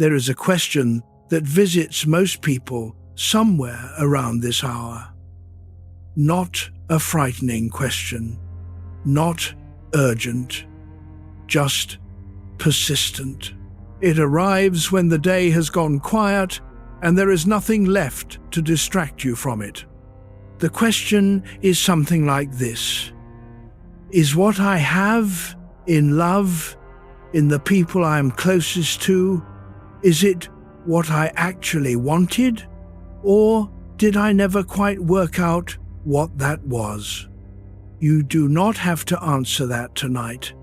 There is a question that visits most people somewhere around this hour. Not a frightening question, not urgent, just persistent. It arrives when the day has gone quiet and there is nothing left to distract you from it. The question is something like this: is what I have in love, in the people I am closest to, is it what I actually wanted? Or did I never quite work out what that was? You do not have to answer that tonight.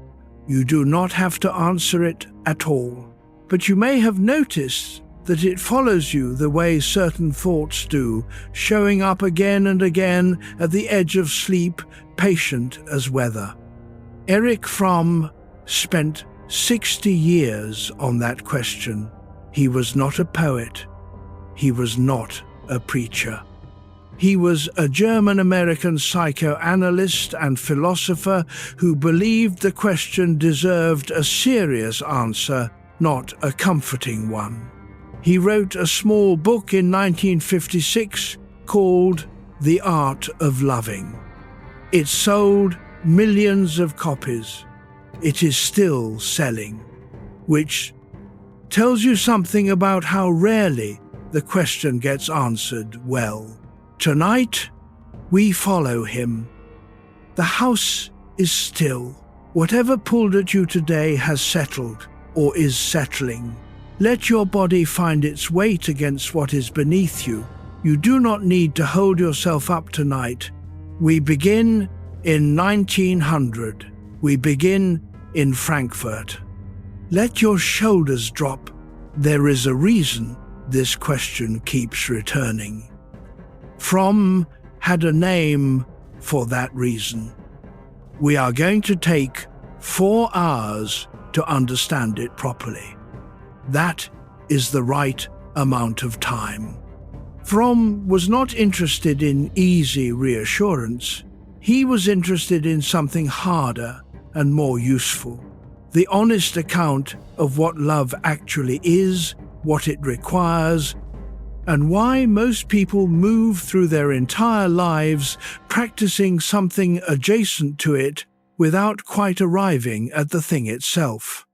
You do not have to answer it at all. But you may have noticed that it follows you the way certain thoughts do, showing up again and again at the edge of sleep, patient as weather. Erich Fromm spent 60 years on that question. He was not a poet. He was not a preacher. He was a German-American psychoanalyst and philosopher who believed the question deserved a serious answer, not a comforting one. He wrote a small book in 1956 called The Art of Loving. It sold millions of copies. It is still selling, which tells you something about how rarely the question gets answered well. Tonight, we follow him. The house is still. Whatever pulled at you today has settled or is settling. Let your body find its weight against what is beneath you. You do not need to hold yourself up tonight. We begin in 1900. We begin in Frankfurt. Let your shoulders drop. There is a reason this question keeps returning. Fromm had a name for that reason. We are going to take 4 hours to understand it properly. That is the right amount of time. Fromm was not interested in easy reassurance. He was interested in something harder and more useful. The honest account of what love actually is, what it requires, and why most people move through their entire lives practicing something adjacent to it without quite arriving at the thing itself.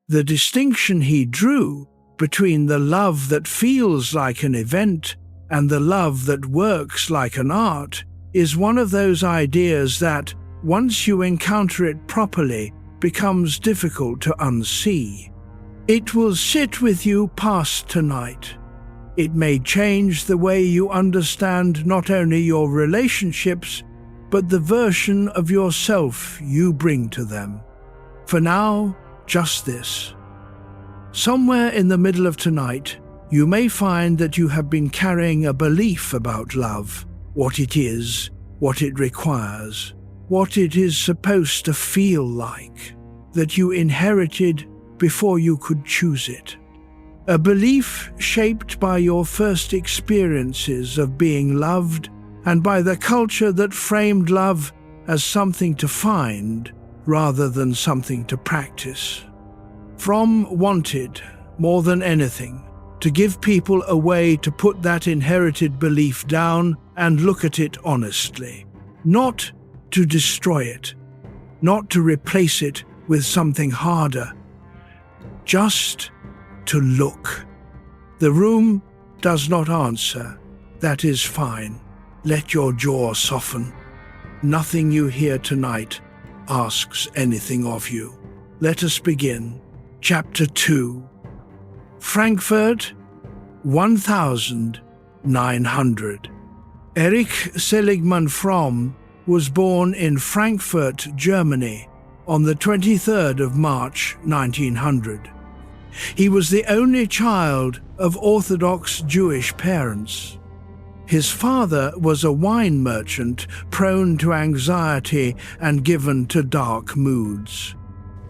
The distinction he drew between the love that feels like an event and the love that works like an art is one of those ideas that, once you encounter it properly, becomes difficult to unsee. It will sit with you past tonight. It may change the way you understand not only your relationships, but the version of yourself you bring to them. For now, just this. Somewhere in the middle of tonight, you may find that you have been carrying a belief about love, what it is, what it requires, what it is supposed to feel like, that you inherited before you could choose it. A belief shaped by your first experiences of being loved and by the culture that framed love as something to find rather than something to practice. Fromm wanted, more than anything, to give people a way to put that inherited belief down and look at it honestly. Not to destroy it, not to replace it with something harder, just to look. The room does not answer. That is fine. Let your jaw soften. Nothing you hear tonight asks anything of you. Let us begin. Chapter 2. Frankfurt, 1900. Erich Fromm was born in Frankfurt, Germany, on the 23rd of March, 1900. He was the only child of Orthodox Jewish parents. His father was a wine merchant prone to anxiety and given to dark moods.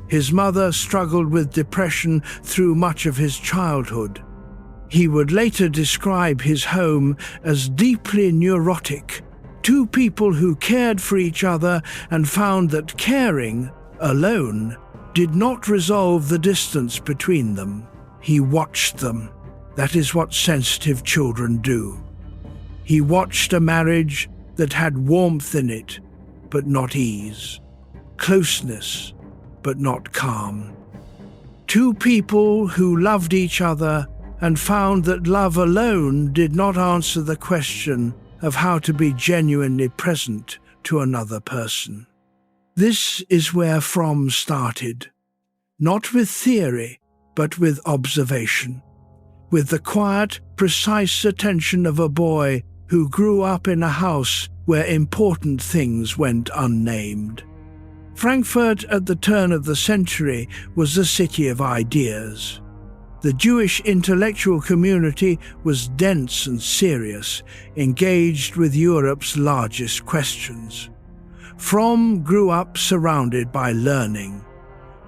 His mother struggled with depression through much of his childhood. He would later describe his home as deeply neurotic, 2 people who cared for each other and found that caring alone did not resolve the distance between them. He watched them. That is what sensitive children do. He watched a marriage that had warmth in it, but not ease, closeness, but not calm. Two people who loved each other and found that love alone did not answer the question of how to be genuinely present to another person. This is where Fromm started, not with theory, but with observation, with the quiet, precise attention of a boy who grew up in a house where important things went unnamed. Frankfurt at the turn of the century was the city of ideas. The Jewish intellectual community was dense and serious, engaged with Europe's largest questions. Fromm grew up surrounded by learning.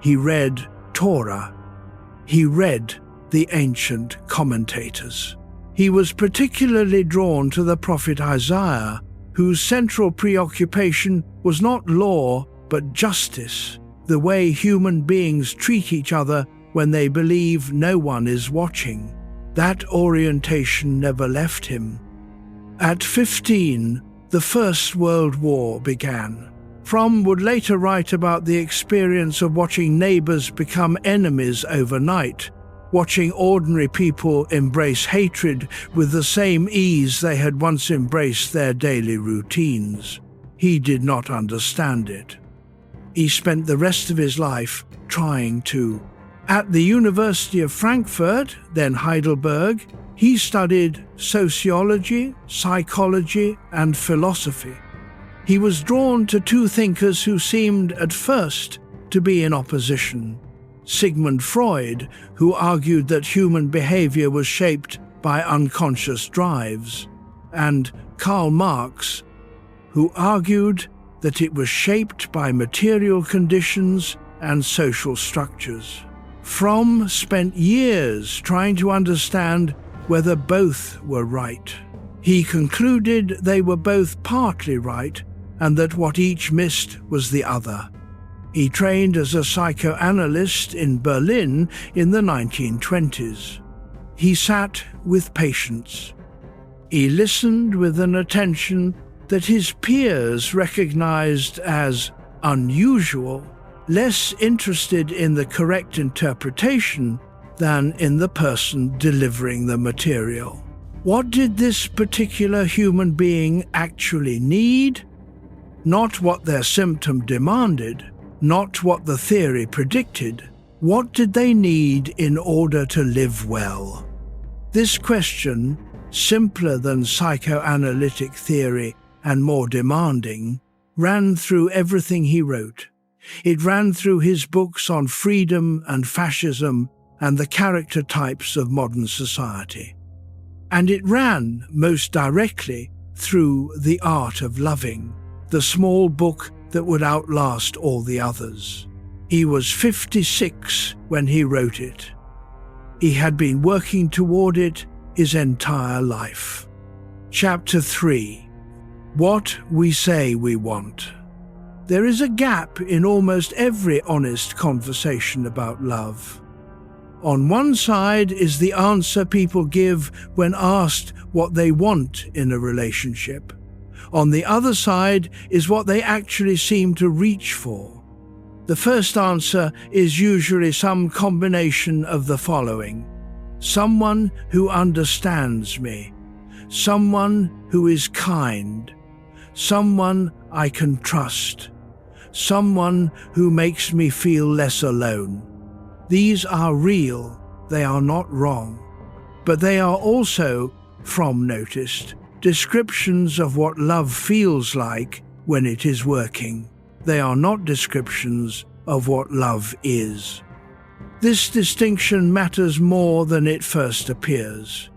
He read Torah. He read the ancient commentators. He was particularly drawn to the prophet Isaiah, whose central preoccupation was not law but justice, the way human beings treat each other when they believe no one is watching. That orientation never left him. At 15, the First World War began. Fromm would later write about the experience of watching neighbors become enemies overnight, watching ordinary people embrace hatred with the same ease they had once embraced their daily routines. He did not understand it. He spent the rest of his life trying to. At the University of Frankfurt, then Heidelberg, he studied sociology, psychology, and philosophy. He was drawn to two thinkers who seemed at first to be in opposition. Sigmund Freud, who argued that human behavior was shaped by unconscious drives, and Karl Marx, who argued that it was shaped by material conditions and social structures. Fromm spent years trying to understand whether both were right. He concluded they were both partly right, and that what each missed was the other. He trained as a psychoanalyst in Berlin in the 1920s. He sat with patients. He listened with an attention that his peers recognized as unusual, less interested in the correct interpretation than in the person delivering the material. What did this particular human being actually need? Not what their symptom demanded, not what the theory predicted. What did they need in order to live well? This question, simpler than psychoanalytic theory and more demanding, ran through everything he wrote. It ran through his books on freedom and fascism and the character types of modern society. And it ran most directly through The Art of Loving, the small book that would outlast all the others. He was 56 when he wrote it. He had been working toward it his entire life. Chapter 3. What we say we want. There is a gap in almost every honest conversation about love. On one side is the answer people give when asked what they want in a relationship. On the other side is what they actually seem to reach for. The first answer is usually some combination of the following: someone who understands me, someone who is kind, someone I can trust, someone who makes me feel less alone. These are real, they are not wrong, but they are also, Fromm noticed, descriptions of what love feels like when it is working. They are not descriptions of what love is. This distinction matters more than it first appears.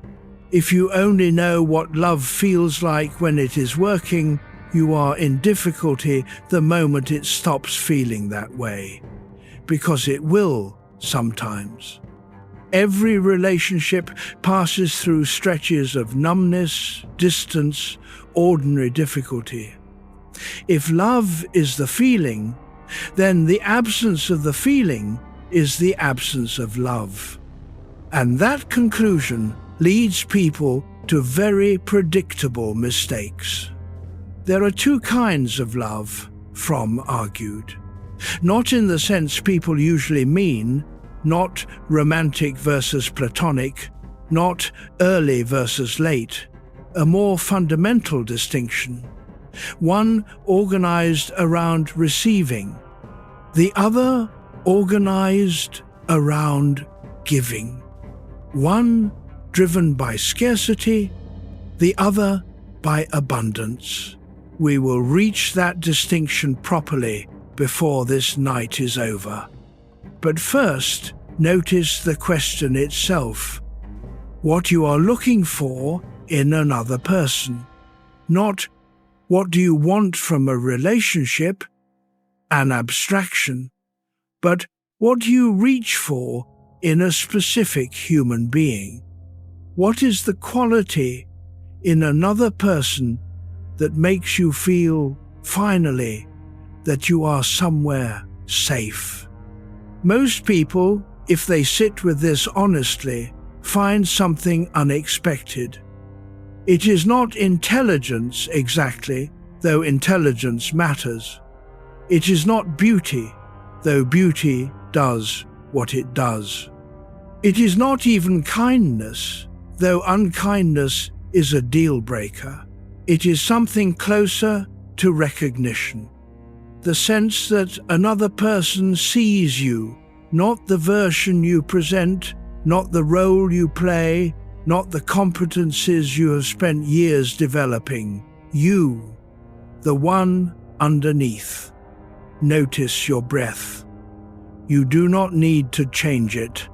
If you only know what love feels like when it is working, you are in difficulty the moment it stops feeling that way, because it will sometimes. Every relationship passes through stretches of numbness, distance, ordinary difficulty. If love is the feeling, then the absence of the feeling is the absence of love. And that conclusion leads people to very predictable mistakes. There are two kinds of love, Fromm argued. Not in the sense people usually mean, not romantic versus platonic, not early versus late, a more fundamental distinction. One organized around receiving, the other organized around giving. One driven by scarcity, the other by abundance. We will reach that distinction properly before this night is over. But first, notice the question itself. What you are looking for in another person. Not what do you want from a relationship, an abstraction, but what do you reach for in a specific human being? What is the quality in another person that makes you feel, finally, that you are somewhere safe? Most people, if they sit with this honestly, find something unexpected. It is not intelligence exactly, though intelligence matters. It is not beauty, though beauty does what it does. It is not even kindness, though unkindness is a deal-breaker. It is something closer to recognition. The sense that another person sees you, not the version you present, not the role you play, not the competencies you have spent years developing. You, the one underneath. Notice your breath. You do not need to change it.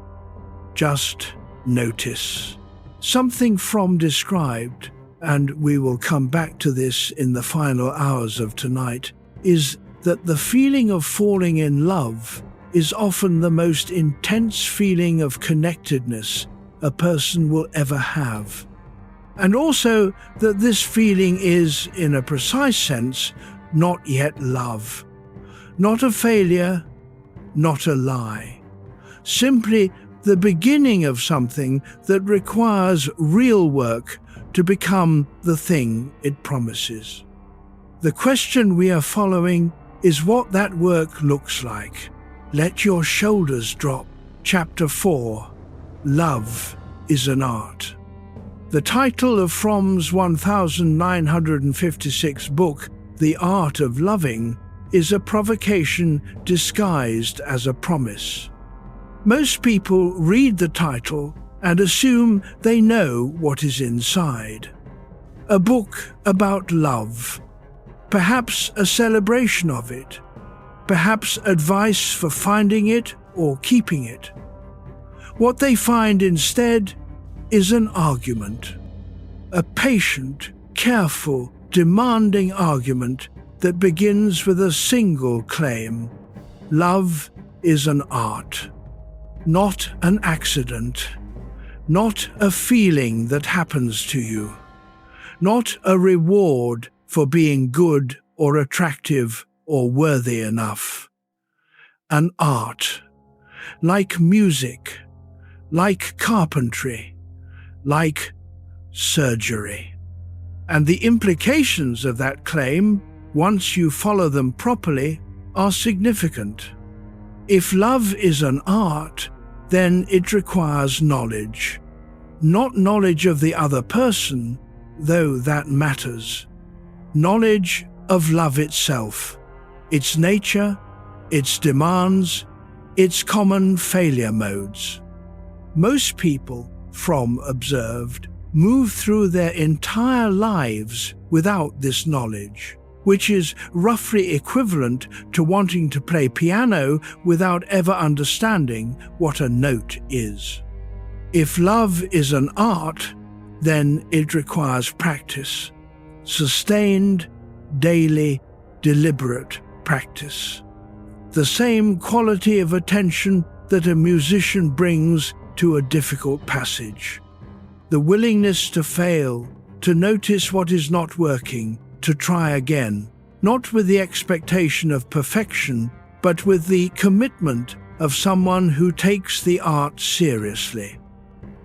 Just notice. Something Fromm described, and we will come back to this in the final hours of tonight, is that the feeling of falling in love is often the most intense feeling of connectedness a person will ever have. And also that this feeling is, in a precise sense, not yet love. Not a failure, not a lie. Simply the beginning of something that requires real work to become the thing it promises. The question we are following is what that work looks like. Let your shoulders drop. Chapter 4. Love is an art. The title of Fromm's 1956 book, The Art of Loving, is a provocation disguised as a promise. Most people read the title and assume they know what is inside. A book about love, perhaps a celebration of it, perhaps advice for finding it or keeping it. What they find instead is an argument, a patient, careful, demanding argument that begins with a single claim. Love is an art, not an accident, not a feeling that happens to you, not a reward for being good or attractive or worthy enough. An art, like music, like carpentry, like surgery. And the implications of that claim, once you follow them properly, are significant. If love is an art, then it requires knowledge. Not knowledge of the other person, though that matters. Knowledge of love itself, its nature, its demands, its common failure modes. Most people, Fromm observed, move through their entire lives without this knowledge, which is roughly equivalent to wanting to play piano without ever understanding what a note is. If love is an art, then it requires practice, sustained, daily, deliberate practice. The same quality of attention that a musician brings to a difficult passage. The willingness to fail, to notice what is not working, to try again, not with the expectation of perfection, but with the commitment of someone who takes the art seriously.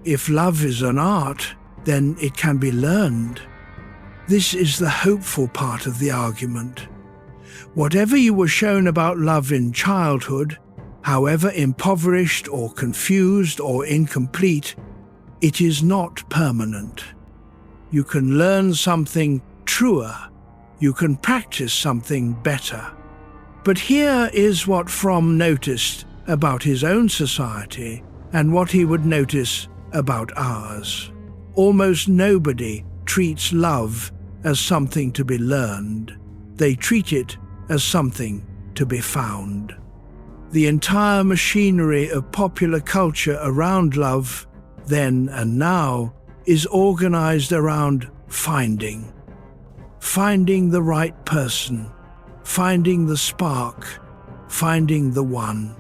If love is an art, then it can be learned. This is the hopeful part of the argument. Whatever you were shown about love in childhood, however impoverished or confused or incomplete, it is not permanent. You can learn something truer. You can practice something better. But here is what Fromm noticed about his own society and what he would notice about ours. Almost nobody treats love as something to be learned. They treat it as something to be found. The entire machinery of popular culture around love, then and now, is organized around finding the right person, finding the spark, finding the one.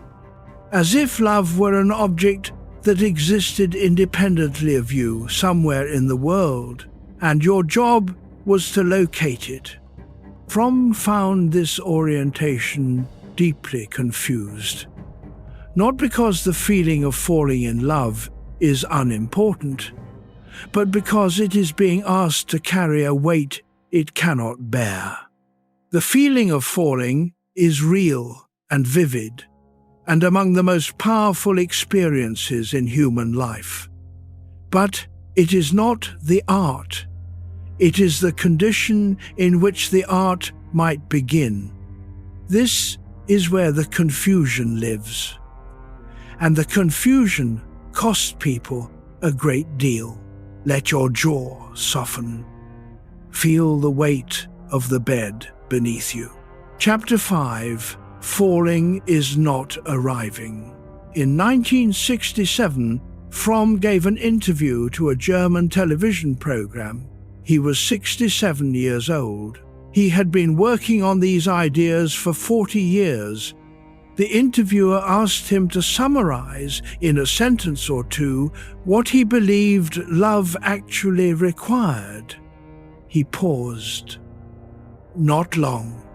As if love were an object that existed independently of you somewhere in the world, and your job was to locate it. Fromm found this orientation deeply confused. Not because the feeling of falling in love is unimportant, but because it is being asked to carry a weight it cannot bear. The feeling of falling is real and vivid, and among the most powerful experiences in human life. But it is not the art. It is the condition in which the art might begin. This is where the confusion lives. And the confusion costs people a great deal. Let your jaw soften. Feel the weight of the bed beneath you. Chapter 5. Falling is not arriving. In 1967, Fromm gave an interview to a German television program. He was 67 years old. He had been working on these ideas for 40 years. The interviewer asked him to summarize in a sentence or two what he believed love actually required. He paused. Not long.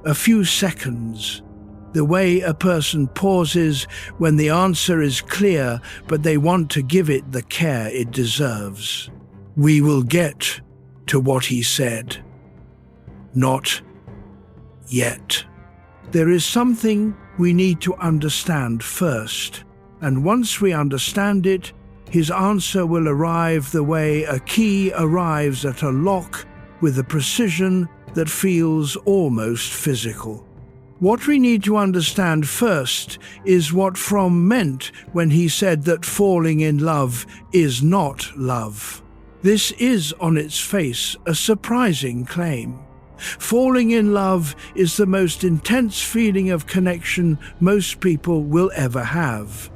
A few seconds. The way a person pauses when the answer is clear, but they want to give it the care it deserves. We will get to what he said. Not yet. There is something we need to understand first, and once we understand it, his answer will arrive the way a key arrives at a lock with a precision that feels almost physical. What we need to understand first is what Fromm meant when he said that falling in love is not love. This is, on its face, a surprising claim. Falling in love is the most intense feeling of connection most people will ever have.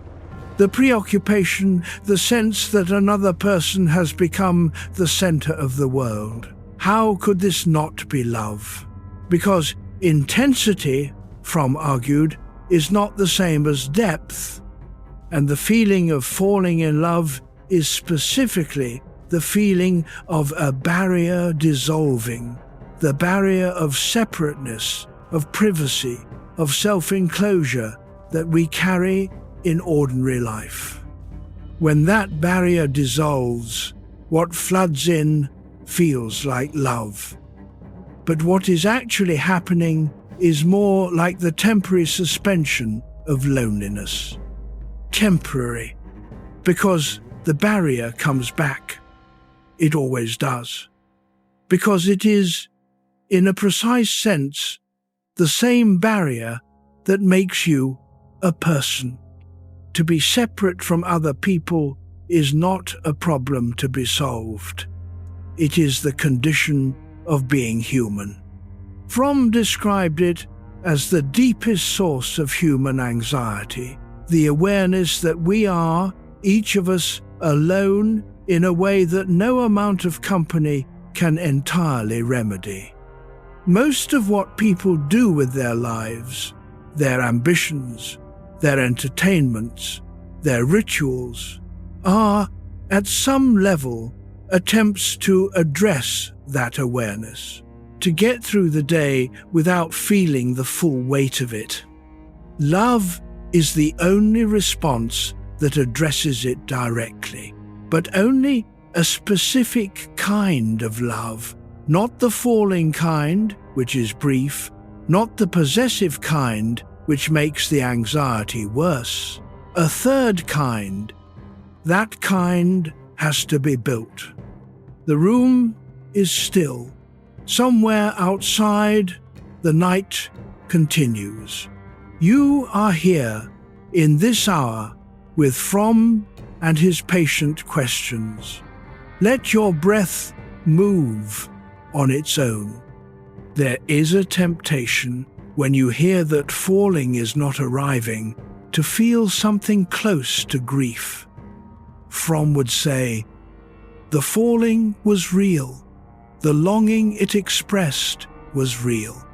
The preoccupation, the sense that another person has become the center of the world. How could this not be love? Because intensity, Fromm argued, is not the same as depth, and the feeling of falling in love is specifically the feeling of a barrier dissolving, the barrier of separateness, of privacy, of self-enclosure that we carry in ordinary life. When that barrier dissolves, what floods in feels like love. But what is actually happening is more like the temporary suspension of loneliness. Temporary, because the barrier comes back. It always does. Because it is, in a precise sense, the same barrier that makes you a person. To be separate from other people is not a problem to be solved. It is the condition of being human. Fromm described it as the deepest source of human anxiety, the awareness that we are, each of us, alone in a way that no amount of company can entirely remedy. Most of what people do with their lives, their ambitions, their entertainments, their rituals, are, at some level, attempts to address that awareness, to get through the day without feeling the full weight of it. Love is the only response that addresses it directly, but only a specific kind of love, not the falling kind, which is brief, not the possessive kind, which makes the anxiety worse. A third kind. That kind has to be built. The room is still. Somewhere outside, the night continues. You are here, in this hour, with Fromm and his patient questions. Let your breath move on its own. There is a temptation, when you hear that falling is not arriving, to feel something close to grief. Fromm would say, the falling was real. The longing it expressed was real.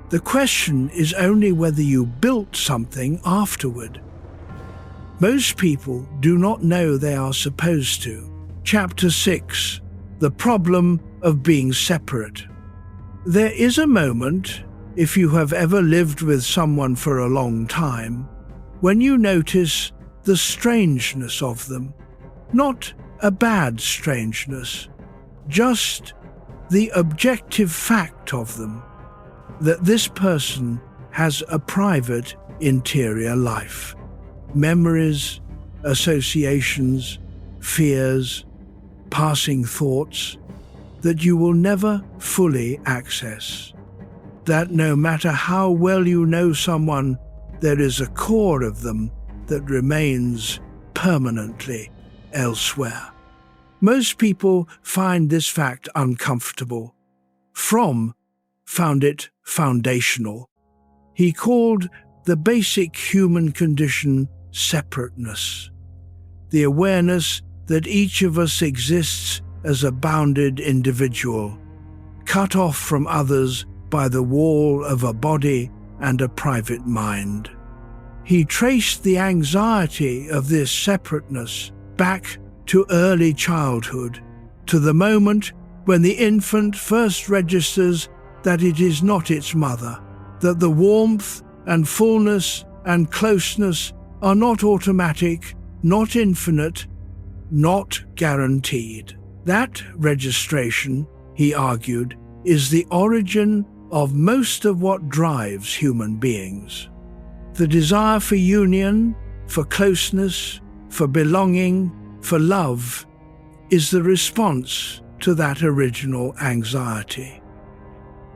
The question is only whether you built something afterward. Most people do not know they are supposed to. Chapter 6. The problem of being separate. There is a moment, if you have ever lived with someone for a long time, when you notice the strangeness of them. Not a bad strangeness, just the objective fact of them, that this person has a private interior life. Memories, associations, fears, passing thoughts that you will never fully access. That no matter how well you know someone, there is a core of them that remains permanently elsewhere. Most people find this fact uncomfortable. Fromm found it foundational. He called the basic human condition separateness, the awareness that each of us exists as a bounded individual, cut off from others by the wall of a body and a private mind. He traced the anxiety of this separateness back to early childhood, to the moment when the infant first registers that it is not its mother, that the warmth and fullness and closeness are not automatic, not infinite, not guaranteed. That registration, he argued, is the origin of most of what drives human beings. The desire for union, for closeness, for belonging, for love, is the response to that original anxiety.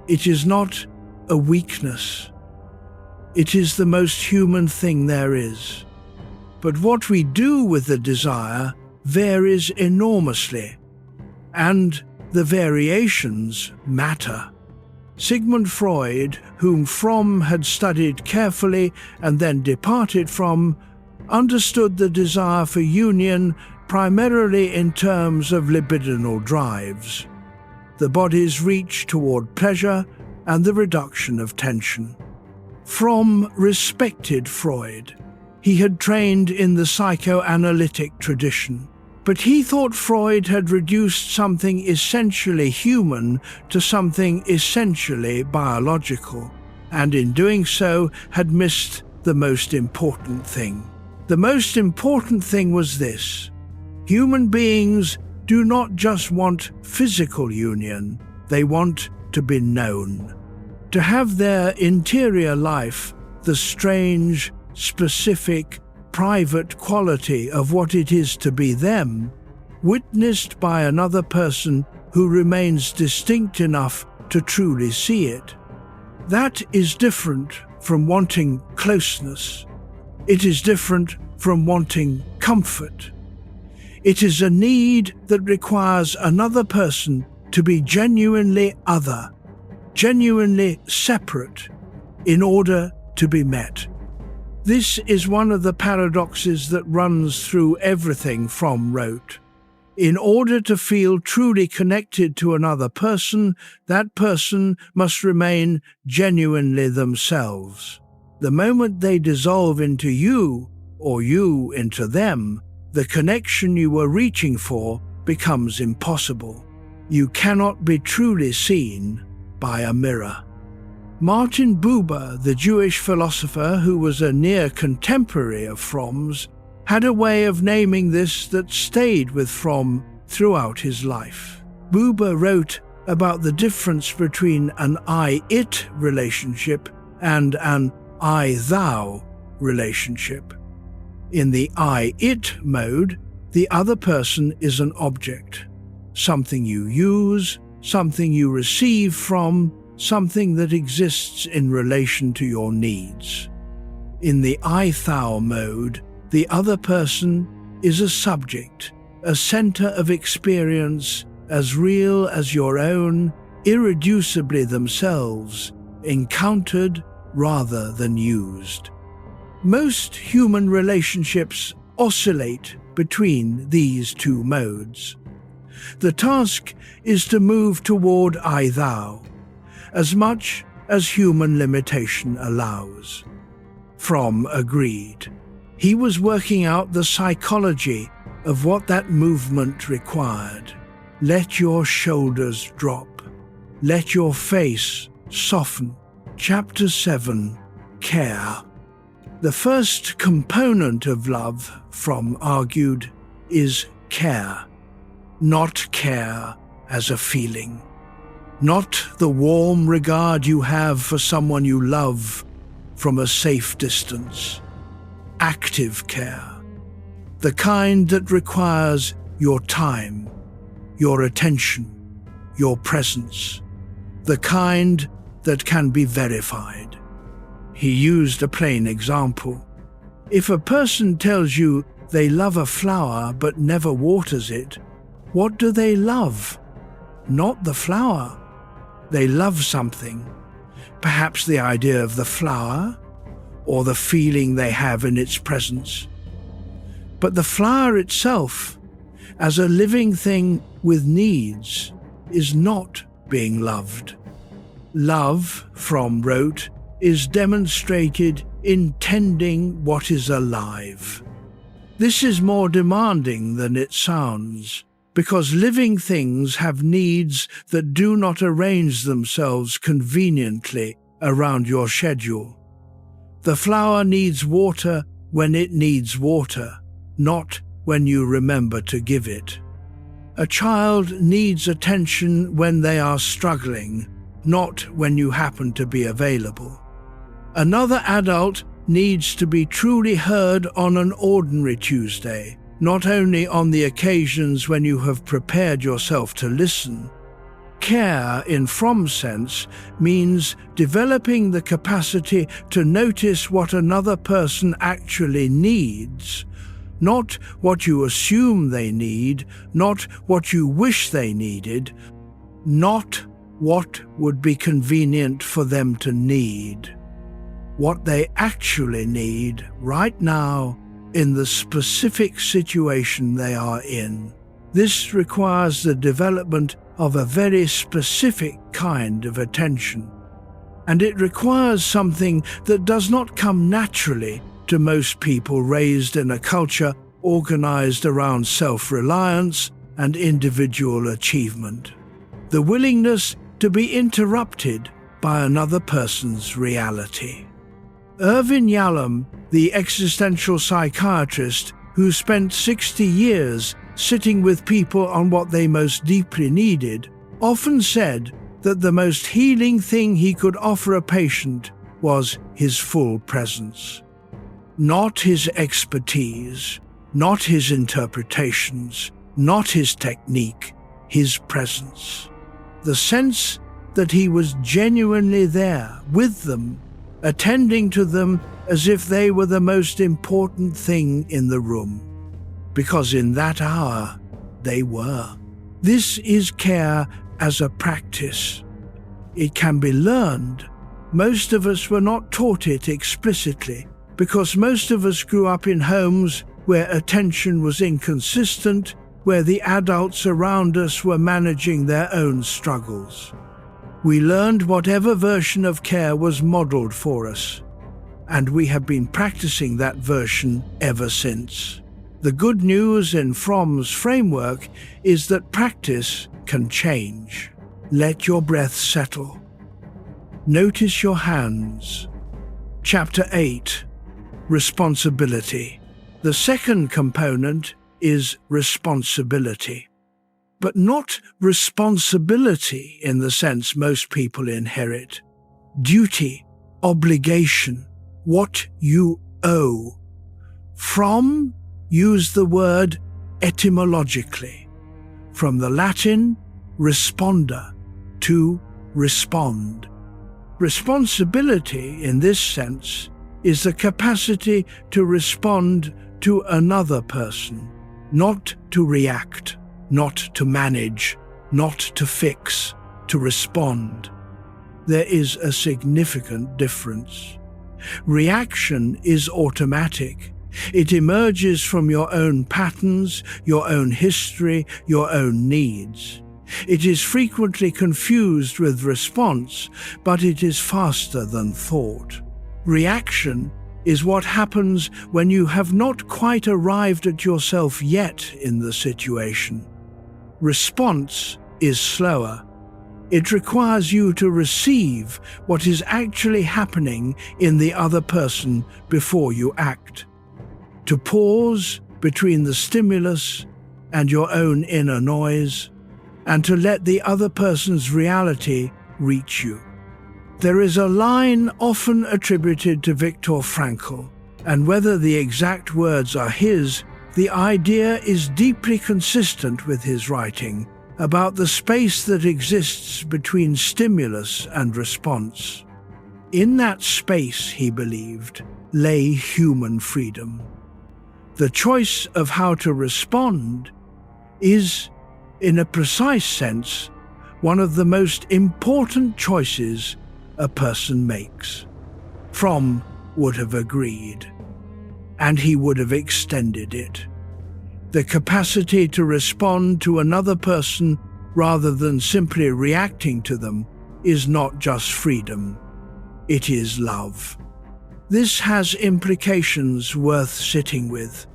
It is not a weakness. It is the most human thing there is. But what we do with the desire varies enormously, and the variations matter. Sigmund Freud, whom Fromm had studied carefully and then departed from, understood the desire for union primarily in terms of libidinal drives, the body's reach toward pleasure and the reduction of tension. Fromm respected Freud. He had trained in the psychoanalytic tradition, but he thought Freud had reduced something essentially human to something essentially biological, and in doing so had missed the most important thing. The most important thing was this: human beings do not just want physical union, they want to be known. To have their interior life, the strange, specific, private quality of what it is to be them, witnessed by another person who remains distinct enough to truly see it. That is different from wanting closeness. It is different from wanting comfort. It is a need that requires another person to be genuinely other, genuinely separate, in order to be met. This is one of the paradoxes that runs through everything Fromm wrote. In order to feel truly connected to another person, that person must remain genuinely themselves. The moment they dissolve into you, or you into them, the connection you were reaching for becomes impossible. You cannot be truly seen by a mirror. Martin Buber, the Jewish philosopher who was a near contemporary of Fromm's, had a way of naming this that stayed with Fromm throughout his life. Buber wrote about the difference between an I-it relationship and an I-thou relationship. In the I-it mode, the other person is an object, something you use, something you receive from, something that exists in relation to your needs. In the I-thou mode, the other person is a subject, a center of experience as real as your own, irreducibly themselves, encountered rather than used. Most human relationships oscillate between these two modes. The task is to move toward I-thou, as much as human limitation allows. Fromm agreed. He was working out the psychology of what that movement required. Let your shoulders drop. Let your face soften. Chapter 7. Care. The first component of love, Fromm argued, is care. Not care as a feeling. Not the warm regard you have for someone you love from a safe distance. Active care. The kind that requires your time, your attention, your presence. The kind that can be verified. He used a plain example. If a person tells you they love a flower but never waters it, what do they love? Not the flower. They love something. Perhaps the idea of the flower, or the feeling they have in its presence. But the flower itself, as a living thing with needs, is not being loved. Love, Fromm wrote, is demonstrated in tending what is alive. This is more demanding than it sounds, because living things have needs that do not arrange themselves conveniently around your schedule. The flower needs water when it needs water, not when you remember to give it. A child needs attention when they are struggling, not when you happen to be available. Another adult needs to be truly heard on an ordinary Tuesday, not only on the occasions when you have prepared yourself to listen. Care, in Fromm's sense, means developing the capacity to notice what another person actually needs, not what you assume they need, not what you wish they needed, not what would be convenient for them to need. What they actually need right now in the specific situation they are in. This requires the development of a very specific kind of attention. And it requires something that does not come naturally to most people raised in a culture organized around self-reliance and individual achievement. The willingness to be interrupted by another person's reality. Irvin Yalom, the existential psychiatrist who spent 60 years sitting with people on what they most deeply needed, often said that the most healing thing he could offer a patient was his full presence. Not his expertise, not his interpretations, not his technique, his presence. The sense that he was genuinely there with them, attending to them as if they were the most important thing in the room. Because in that hour, they were. This is care as a practice. It can be learned. Most of us were not taught it explicitly, because most of us grew up in homes where attention was inconsistent, where the adults around us were managing their own struggles. We learned whatever version of care was modeled for us, and we have been practicing that version ever since. The good news in Fromm's framework is that practice can change. Let your breath settle. Notice your hands. Chapter 8. Responsibility. The second component is responsibility. But not responsibility in the sense most people inherit. Duty, obligation, what you owe. Fromm used the word etymologically, from the Latin responder, to respond. Responsibility, in this sense, is the capacity to respond to another person, not to react, not to manage, not to fix, to respond. There is a significant difference. Reaction is automatic. It emerges from your own patterns, your own history, your own needs. It is frequently confused with response, but it is faster than thought. Reaction is what happens when you have not quite arrived at yourself yet in the situation. Response is slower. It requires you to receive what is actually happening in the other person before you act. To pause between the stimulus and your own inner noise, and to let the other person's reality reach you. There is a line often attributed to Viktor Frankl, and whether the exact words are his, the idea is deeply consistent with his writing about the space that exists between stimulus and response. In that space, he believed, lay human freedom. The choice of how to respond is, in a precise sense, one of the most important choices a person makes. Fromm would have agreed, and he would have extended it. The capacity to respond to another person rather than simply reacting to them is not just freedom, it is love. This has implications worth sitting with.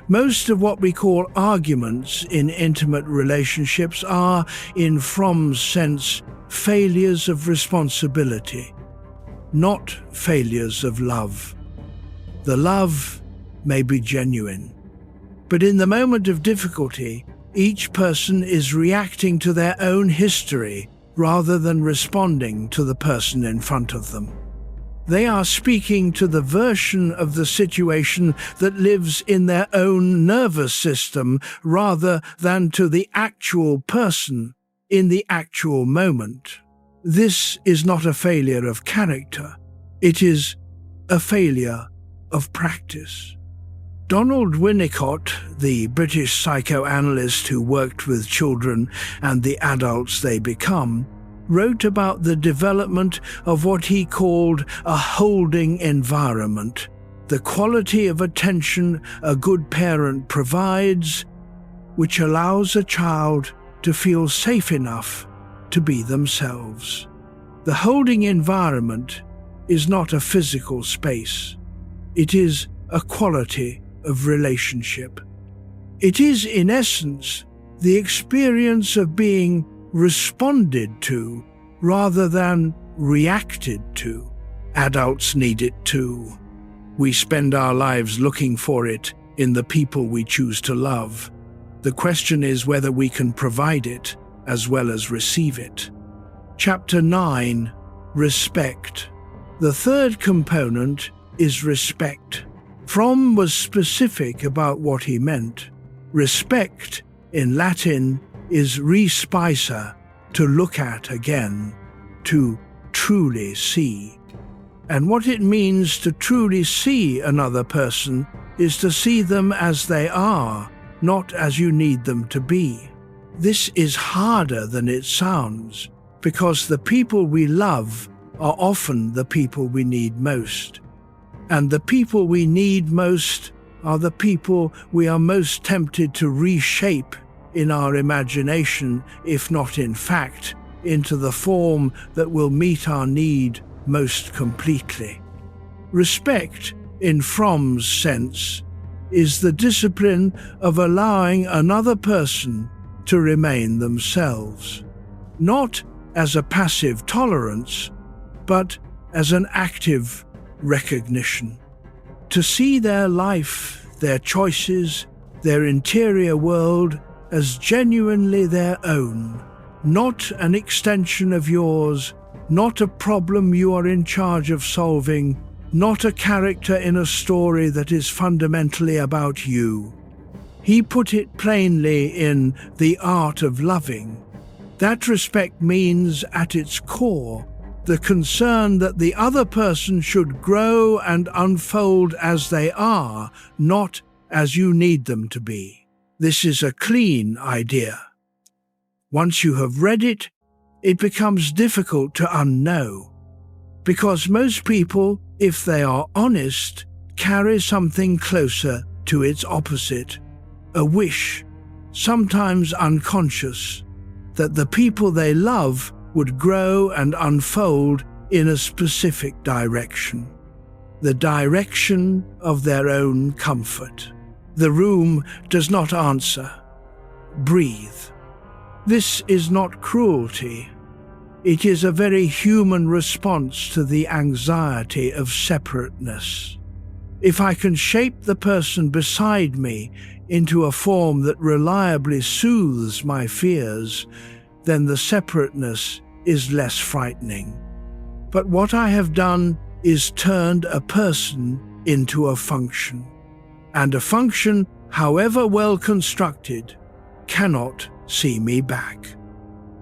Most of what we call arguments in intimate relationships are, in Fromm's sense, failures of responsibility, not failures of love. The love may be genuine, but in the moment of difficulty, each person is reacting to their own history rather than responding to the person in front of them. They are speaking to the version of the situation that lives in their own nervous system rather than to the actual person in the actual moment. This is not a failure of character. It is a failure of practice. Donald Winnicott, the British psychoanalyst who worked with children and the adults they become, wrote about the development of what he called a holding environment, the quality of attention a good parent provides, which allows a child to feel safe enough to be themselves. The holding environment is not a physical space. It is a quality of relationship. It is, in essence, the experience of being responded to rather than reacted to. Adults need it too. We spend our lives looking for it in the people we choose to love. The question is whether we can provide it as well as receive it. Chapter 9. Respect. The third component is respect. Fromm was specific about what he meant. Respect, in Latin, is respicer, to look at again, to truly see. And what it means to truly see another person is to see them as they are, not as you need them to be. This is harder than it sounds, because the people we love are often the people we need most. And the people we need most are the people we are most tempted to reshape in our imagination, if not in fact, into the form that will meet our need most completely. Respect, in Fromm's sense, is the discipline of allowing another person to remain themselves, not as a passive tolerance, but as an active recognition. To see their life, their choices, their interior world as genuinely their own, not an extension of yours, not a problem you are in charge of solving, not a character in a story that is fundamentally about you. He put it plainly in The Art of Loving. That respect means, at its core, the concern that the other person should grow and unfold as they are, not as you need them to be. This is a clean idea. Once you have read it, it becomes difficult to unknow, because most people, if they are honest, carry something closer to its opposite, a wish, sometimes unconscious, that the people they love would grow and unfold in a specific direction, the direction of their own comfort. The room does not answer. Breathe. This is not cruelty. It is a very human response to the anxiety of separateness. If I can shape the person beside me into a form that reliably soothes my fears, then the separateness is less frightening. But what I have done is turned a person into a function. And a function, however well constructed, cannot see me back.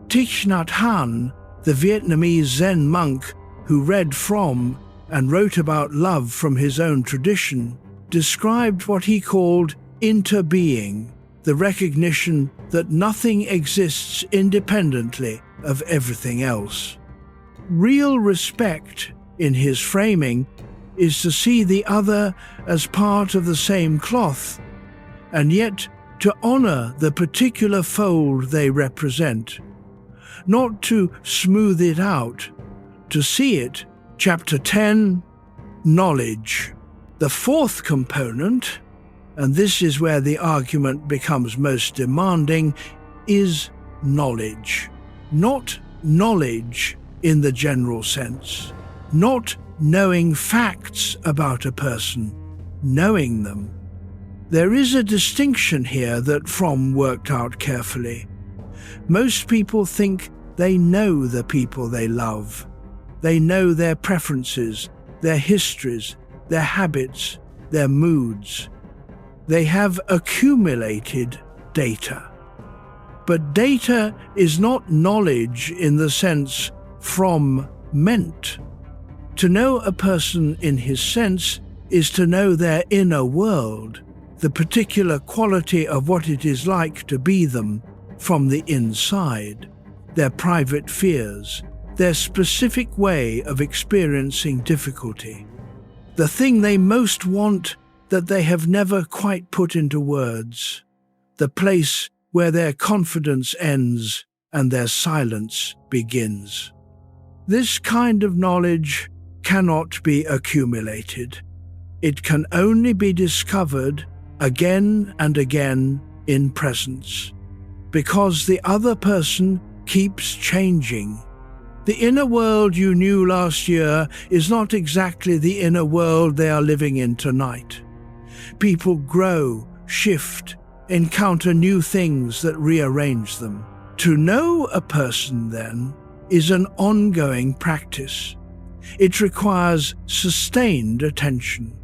Thich Nhat Hanh, the Vietnamese Zen monk who read Fromm and wrote about love from his own tradition, described what he called interbeing, the recognition that nothing exists independently of everything else. Real respect, in his framing, is to see the other as part of the same cloth, and yet to honor the particular fold they represent, not to smooth it out, to see it. Chapter 10, Knowledge. The fourth component, and this is where the argument becomes most demanding, is knowledge. Not knowledge in the general sense, not knowing facts about a person, knowing them. There is a distinction here that Fromm worked out carefully. Most people think they know the people they love. They know their preferences, their histories, their habits, their moods. They have accumulated data. But data is not knowledge in the sense Fromm meant. To know a person in his sense is to know their inner world, the particular quality of what it is like to be them from the inside, their private fears, their specific way of experiencing difficulty, the thing they most want that they have never quite put into words, the place where their confidence ends and their silence begins. This kind of knowledge cannot be accumulated. It can only be discovered again and again in presence, because the other person keeps changing. The inner world you knew last year is not exactly the inner world they are living in tonight. People grow, shift, encounter new things that rearrange them. To know a person, then, is an ongoing practice. It requires sustained attention.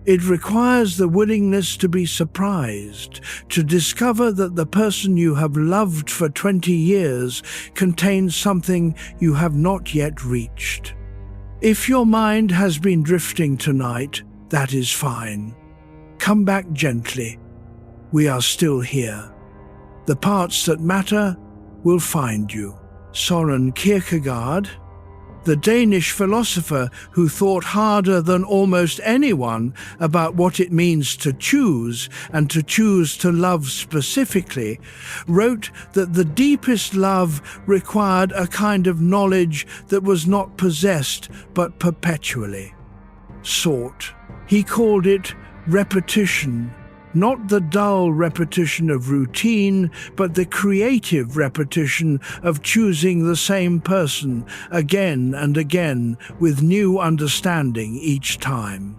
It requires the willingness to be surprised, to discover that the person you have loved for 20 years contains something you have not yet reached. If your mind has been drifting tonight, that is fine. Come back gently. We are still here. The parts that matter will find you. Søren Kierkegaard, the Danish philosopher who thought harder than almost anyone about what it means to choose and to choose to love specifically, wrote that the deepest love required a kind of knowledge that was not possessed but perpetually sought. He called it repetition. Not the dull repetition of routine, but the creative repetition of choosing the same person again and again with new understanding each time.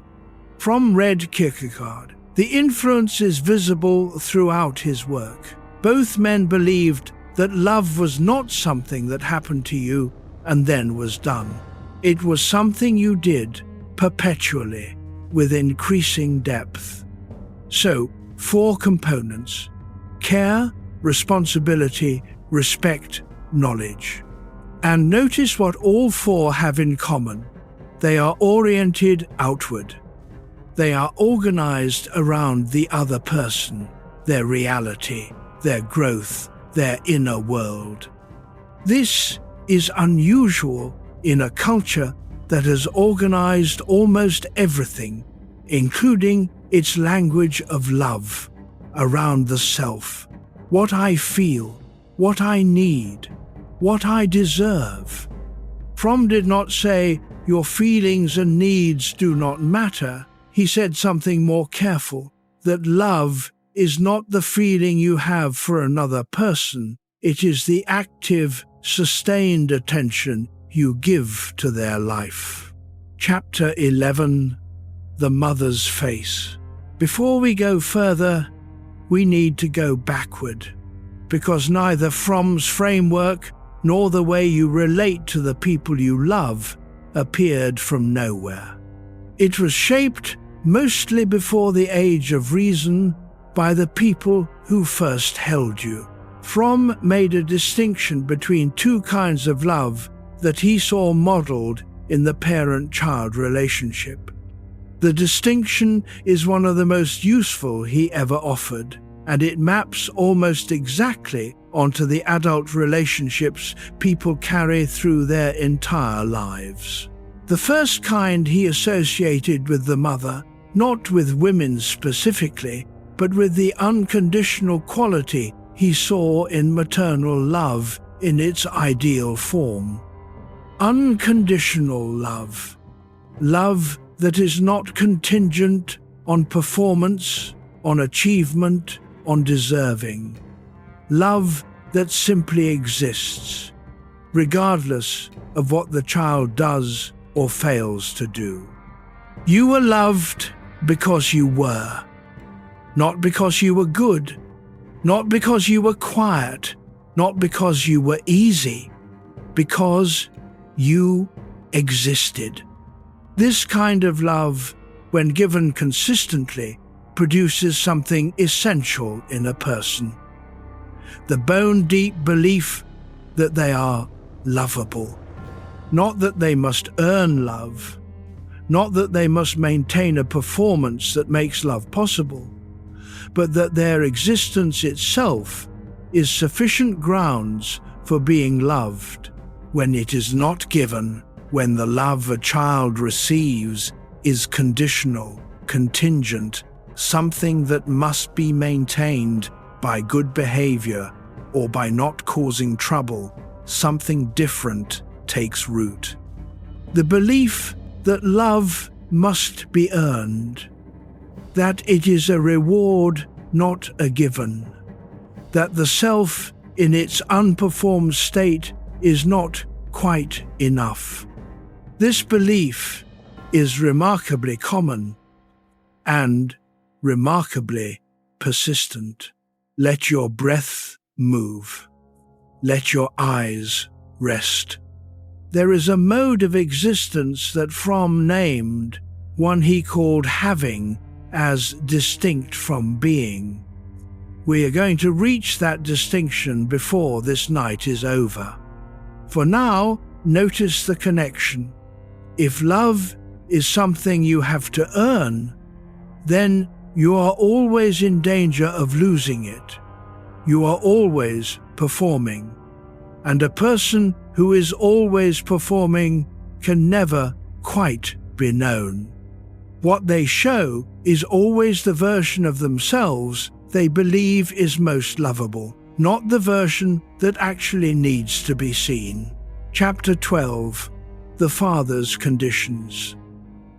Fromm read Kierkegaard. The influence is visible throughout his work. Both men believed that love was not something that happened to you and then was done. It was something you did perpetually, with increasing depth. So, 4 components: care, responsibility, respect, knowledge. And notice what all 4 have in common. They are oriented outward. They are organized around the other person, their reality, their growth, their inner world. This is unusual in a culture that has organized almost everything, including its language of love, around the self. What I feel, what I need, what I deserve. Fromm did not say, your feelings and needs do not matter. He said something more careful, that love is not the feeling you have for another person. It is the active, sustained attention you give to their life. Chapter 11, The Mother's Face. Before we go further, we need to go backward, because neither Fromm's framework nor the way you relate to the people you love appeared from nowhere. It was shaped mostly before the age of reason by the people who first held you. Fromm made a distinction between 2 kinds of love that he saw modeled in the parent-child relationship. The distinction is one of the most useful he ever offered, and it maps almost exactly onto the adult relationships people carry through their entire lives. The first kind he associated with the mother, not with women specifically, but with the unconditional quality he saw in maternal love in its ideal form. Unconditional love. Love that is not contingent on performance, on achievement, on deserving. Love that simply exists, regardless of what the child does or fails to do. You were loved because you were, not because you were good, not because you were quiet, not because you were easy, because you existed. This kind of love, when given consistently, produces something essential in a person: the bone-deep belief that they are lovable. Not that they must earn love, not that they must maintain a performance that makes love possible, but that their existence itself is sufficient grounds for being loved. When it is not given, when the love a child receives is conditional, contingent, something that must be maintained by good behavior or by not causing trouble, something different takes root. The belief that love must be earned, that it is a reward, not a given, that the self in its unperformed state is not quite enough. This belief is remarkably common and remarkably persistent. Let your breath move. Let your eyes rest. There is a mode of existence that Fromm named, one he called having, as distinct from being. We are going to reach that distinction before this night is over. For now, notice the connection. If love is something you have to earn, then you are always in danger of losing it. You are always performing. And a person who is always performing can never quite be known. What they show is always the version of themselves they believe is most lovable, not the version that actually needs to be seen. Chapter 12, The Father's Conditions.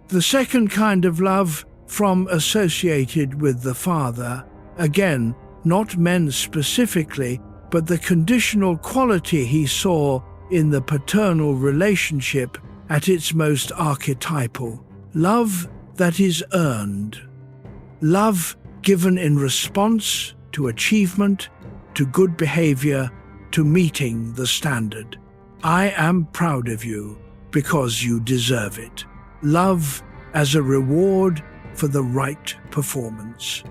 The second kind of love Fromm associated with the father, again, not men specifically, but the conditional quality he saw in the paternal relationship at its most archetypal. Love that is earned. Love given in response to achievement, to good behavior, to meeting the standard. I am proud of you because you deserve it. Love as a reward for the right performance.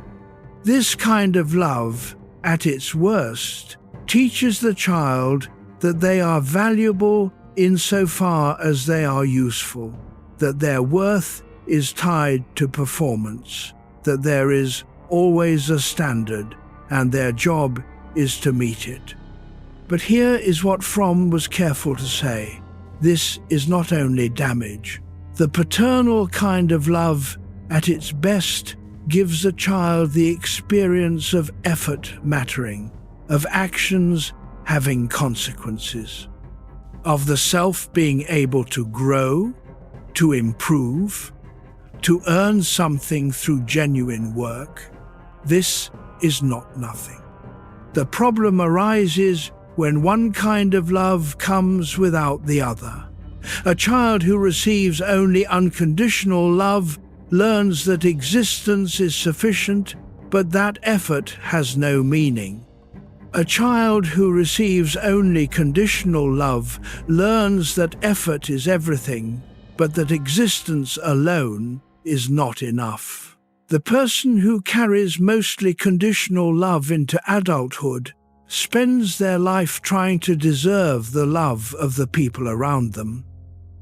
This kind of love, at its worst, teaches the child that they are valuable insofar as they are useful, that their worth is tied to performance, that there is always a standard and their job is to meet it. But here is what Fromm was careful to say. This is not only damage. The paternal kind of love, at its best, gives a child the experience of effort mattering, of actions having consequences, of the self being able to grow, to improve, to earn something through genuine work. This is not nothing. The problem arises when one kind of love comes without the other. A child who receives only unconditional love learns that existence is sufficient, but that effort has no meaning. A child who receives only conditional love learns that effort is everything, but that existence alone is not enough. The person who carries mostly conditional love into adulthood spends their life trying to deserve the love of the people around them.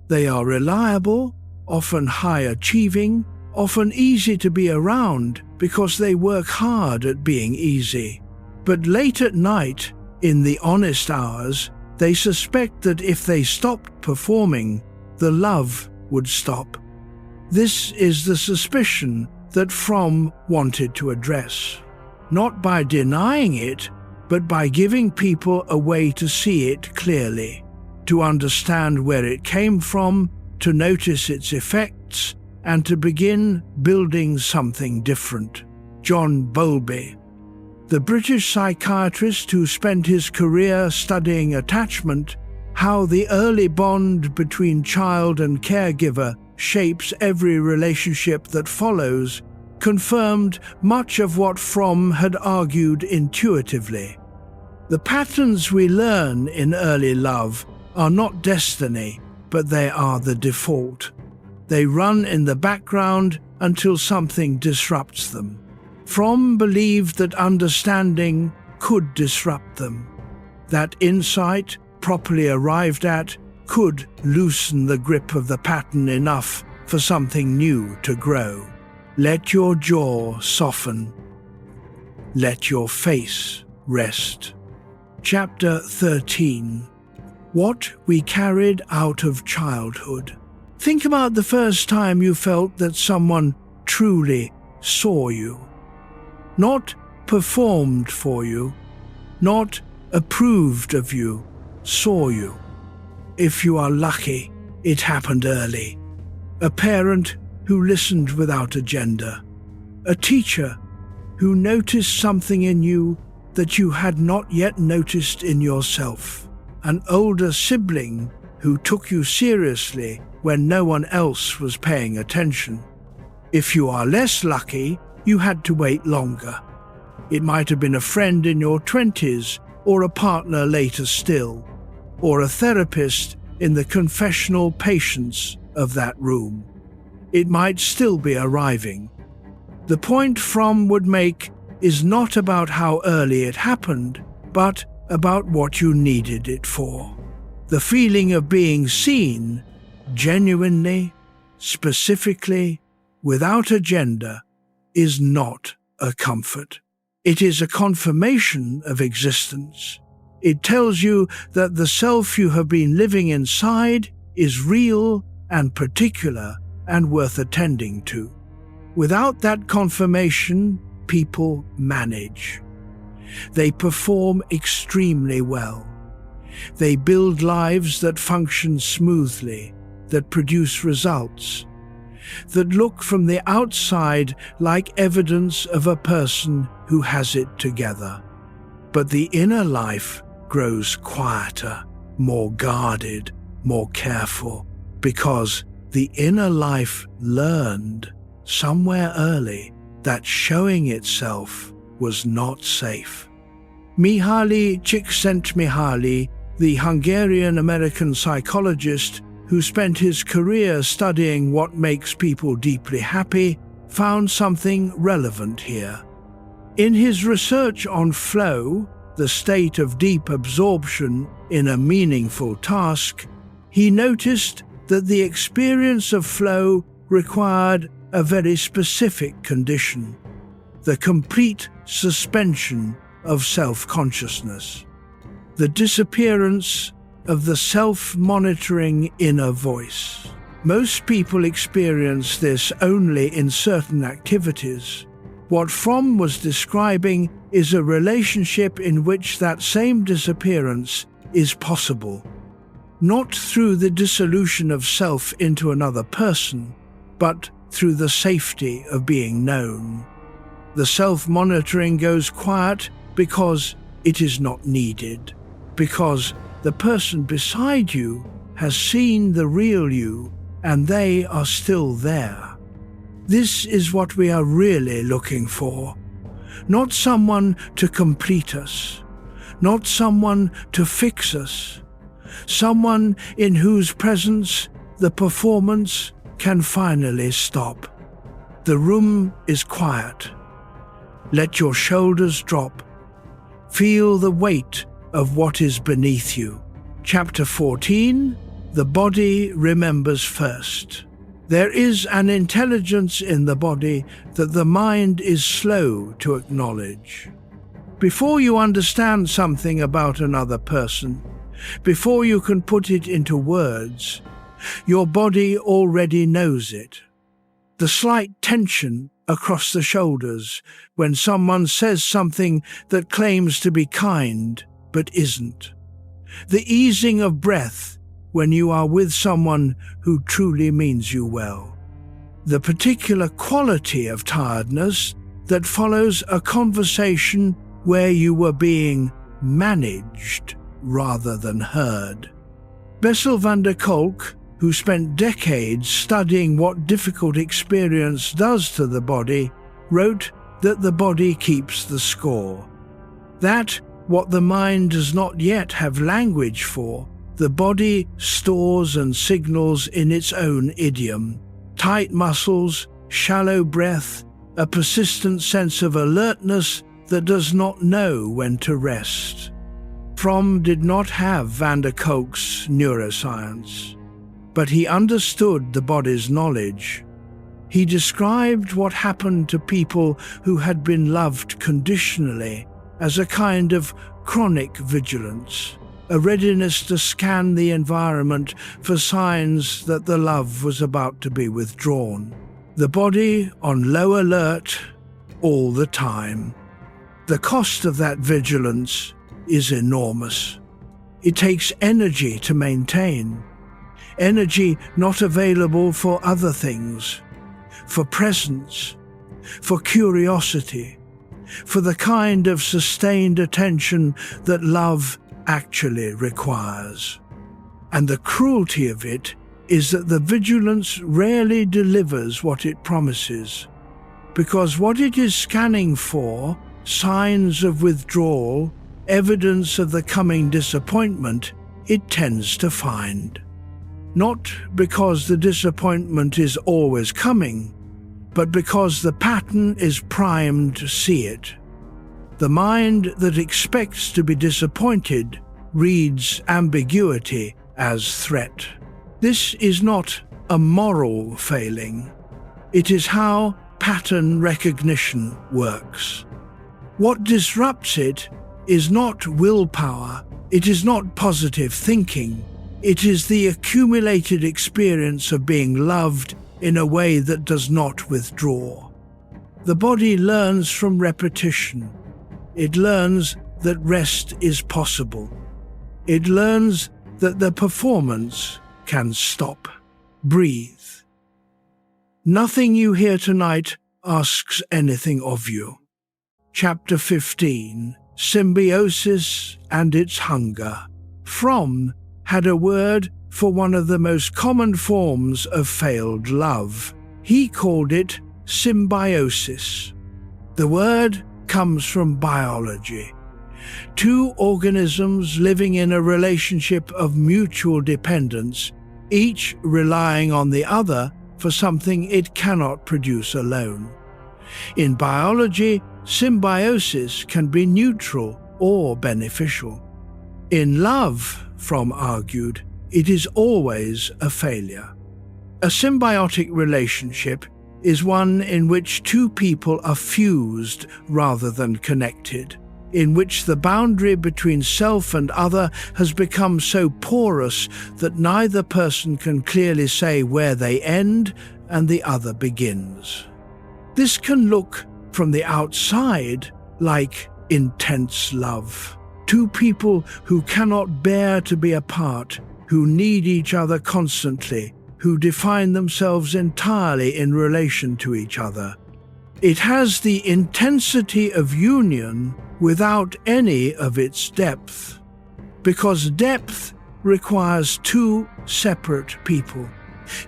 They are reliable, often high-achieving, often easy to be around because they work hard at being easy. But late at night, in the honest hours, they suspect that if they stopped performing, the love would stop. This is the suspicion that Fromm wanted to address, not by denying it, but by giving people a way to see it clearly, to understand where it came from, to notice its effects, and to begin building something different. John Bowlby, the British psychiatrist who spent his career studying attachment, how the early bond between child and caregiver shapes every relationship that follows, confirmed much of what Fromm had argued intuitively. The patterns we learn in early love are not destiny, but they are the default. They run in the background until something disrupts them. Fromm believed that understanding could disrupt them. That insight, properly arrived at, could loosen the grip of the pattern enough for something new to grow. Let your jaw soften. Let your face rest. Chapter 13. What we carried out of childhood. Think about the first time you felt that someone truly saw you. Not performed for you, not approved of you, saw you. If you are lucky, it happened early. A parent who listened without agenda. A teacher who noticed something in you that you had not yet noticed in yourself. An older sibling who took you seriously when no one else was paying attention. If you are less lucky, you had to wait longer. It might have been a friend in your 20s, or a partner later still, or a therapist in the confessional patience of that room. It might still be arriving. The point Fromm would make is not about how early it happened, but about what you needed it for. The feeling of being seen, genuinely, specifically, without agenda, is not a comfort. It is a confirmation of existence. It tells you that the self you have been living inside is real and particular and worth attending to. Without that confirmation, people manage. They perform extremely well. They build lives that function smoothly, that produce results, that look from the outside like evidence of a person who has it together. But the inner life grows quieter, more guarded, more careful, because the inner life learned somewhere early that showing itself was not safe. Mihaly Csikszentmihalyi, the Hungarian-American psychologist who spent his career studying what makes people deeply happy, found something relevant here. In his research on flow, the state of deep absorption in a meaningful task, he noticed that the experience of flow required a very specific condition: the complete suspension of self-consciousness, the disappearance of the self-monitoring inner voice. Most people experience this only in certain activities. What Fromm was describing is a relationship in which that same disappearance is possible, not through the dissolution of self into another person, but through the safety of being known. The self-monitoring goes quiet because it is not needed, because the person beside you has seen the real you and they are still there. This is what we are really looking for. Not someone to complete us, not someone to fix us, someone in whose presence the performance can finally stop. The room is quiet. Let your shoulders drop. Feel the weight of what is beneath you. Chapter 14, The Body Remembers First. There is an intelligence in the body that the mind is slow to acknowledge. Before you understand something about another person, before you can put it into words, your body already knows it. The slight tension across the shoulders when someone says something that claims to be kind but isn't. The easing of breath when you are with someone who truly means you well. The particular quality of tiredness that follows a conversation where you were being managed rather than heard. Bessel van der Kolk, who spent decades studying what difficult experience does to the body, wrote that the body keeps the score. That what the mind does not yet have language for, the body stores and signals in its own idiom. Tight muscles, shallow breath, a persistent sense of alertness that does not know when to rest. Fromm did not have van der Kolk's neuroscience, but he understood the body's knowledge. He described what happened to people who had been loved conditionally as a kind of chronic vigilance, a readiness to scan the environment for signs that the love was about to be withdrawn. The body on low alert all the time. The cost of that vigilance is enormous. It takes energy to maintain, energy not available for other things, for presence, for curiosity, for the kind of sustained attention that love actually requires. And the cruelty of it is that the vigilance rarely delivers what it promises, because what it is scanning for, signs of withdrawal, evidence of the coming disappointment, it tends to find. Not because the disappointment is always coming, but because the pattern is primed to see it. The mind that expects to be disappointed reads ambiguity as threat. This is not a moral failing. It is how pattern recognition works. What disrupts it is not willpower, it is not positive thinking, it is the accumulated experience of being loved in a way that does not withdraw. The body learns from repetition. It learns that rest is possible. It learns that the performance can stop. Breathe. Nothing you hear tonight asks anything of you. Chapter 15, Symbiosis and its Hunger. Fromm had a word for one of the most common forms of failed love. He called it symbiosis. The word comes from biology. Two organisms living in a relationship of mutual dependence, each relying on the other for something it cannot produce alone. In biology, symbiosis can be neutral or beneficial. In love, Fromm argued, it is always a failure. A symbiotic relationship is one in which two people are fused rather than connected, in which the boundary between self and other has become so porous that neither person can clearly say where they end and the other begins. This can look from the outside like intense love. Two people who cannot bear to be apart, who need each other constantly, who define themselves entirely in relation to each other. It has the intensity of union without any of its depth, because depth requires two separate people.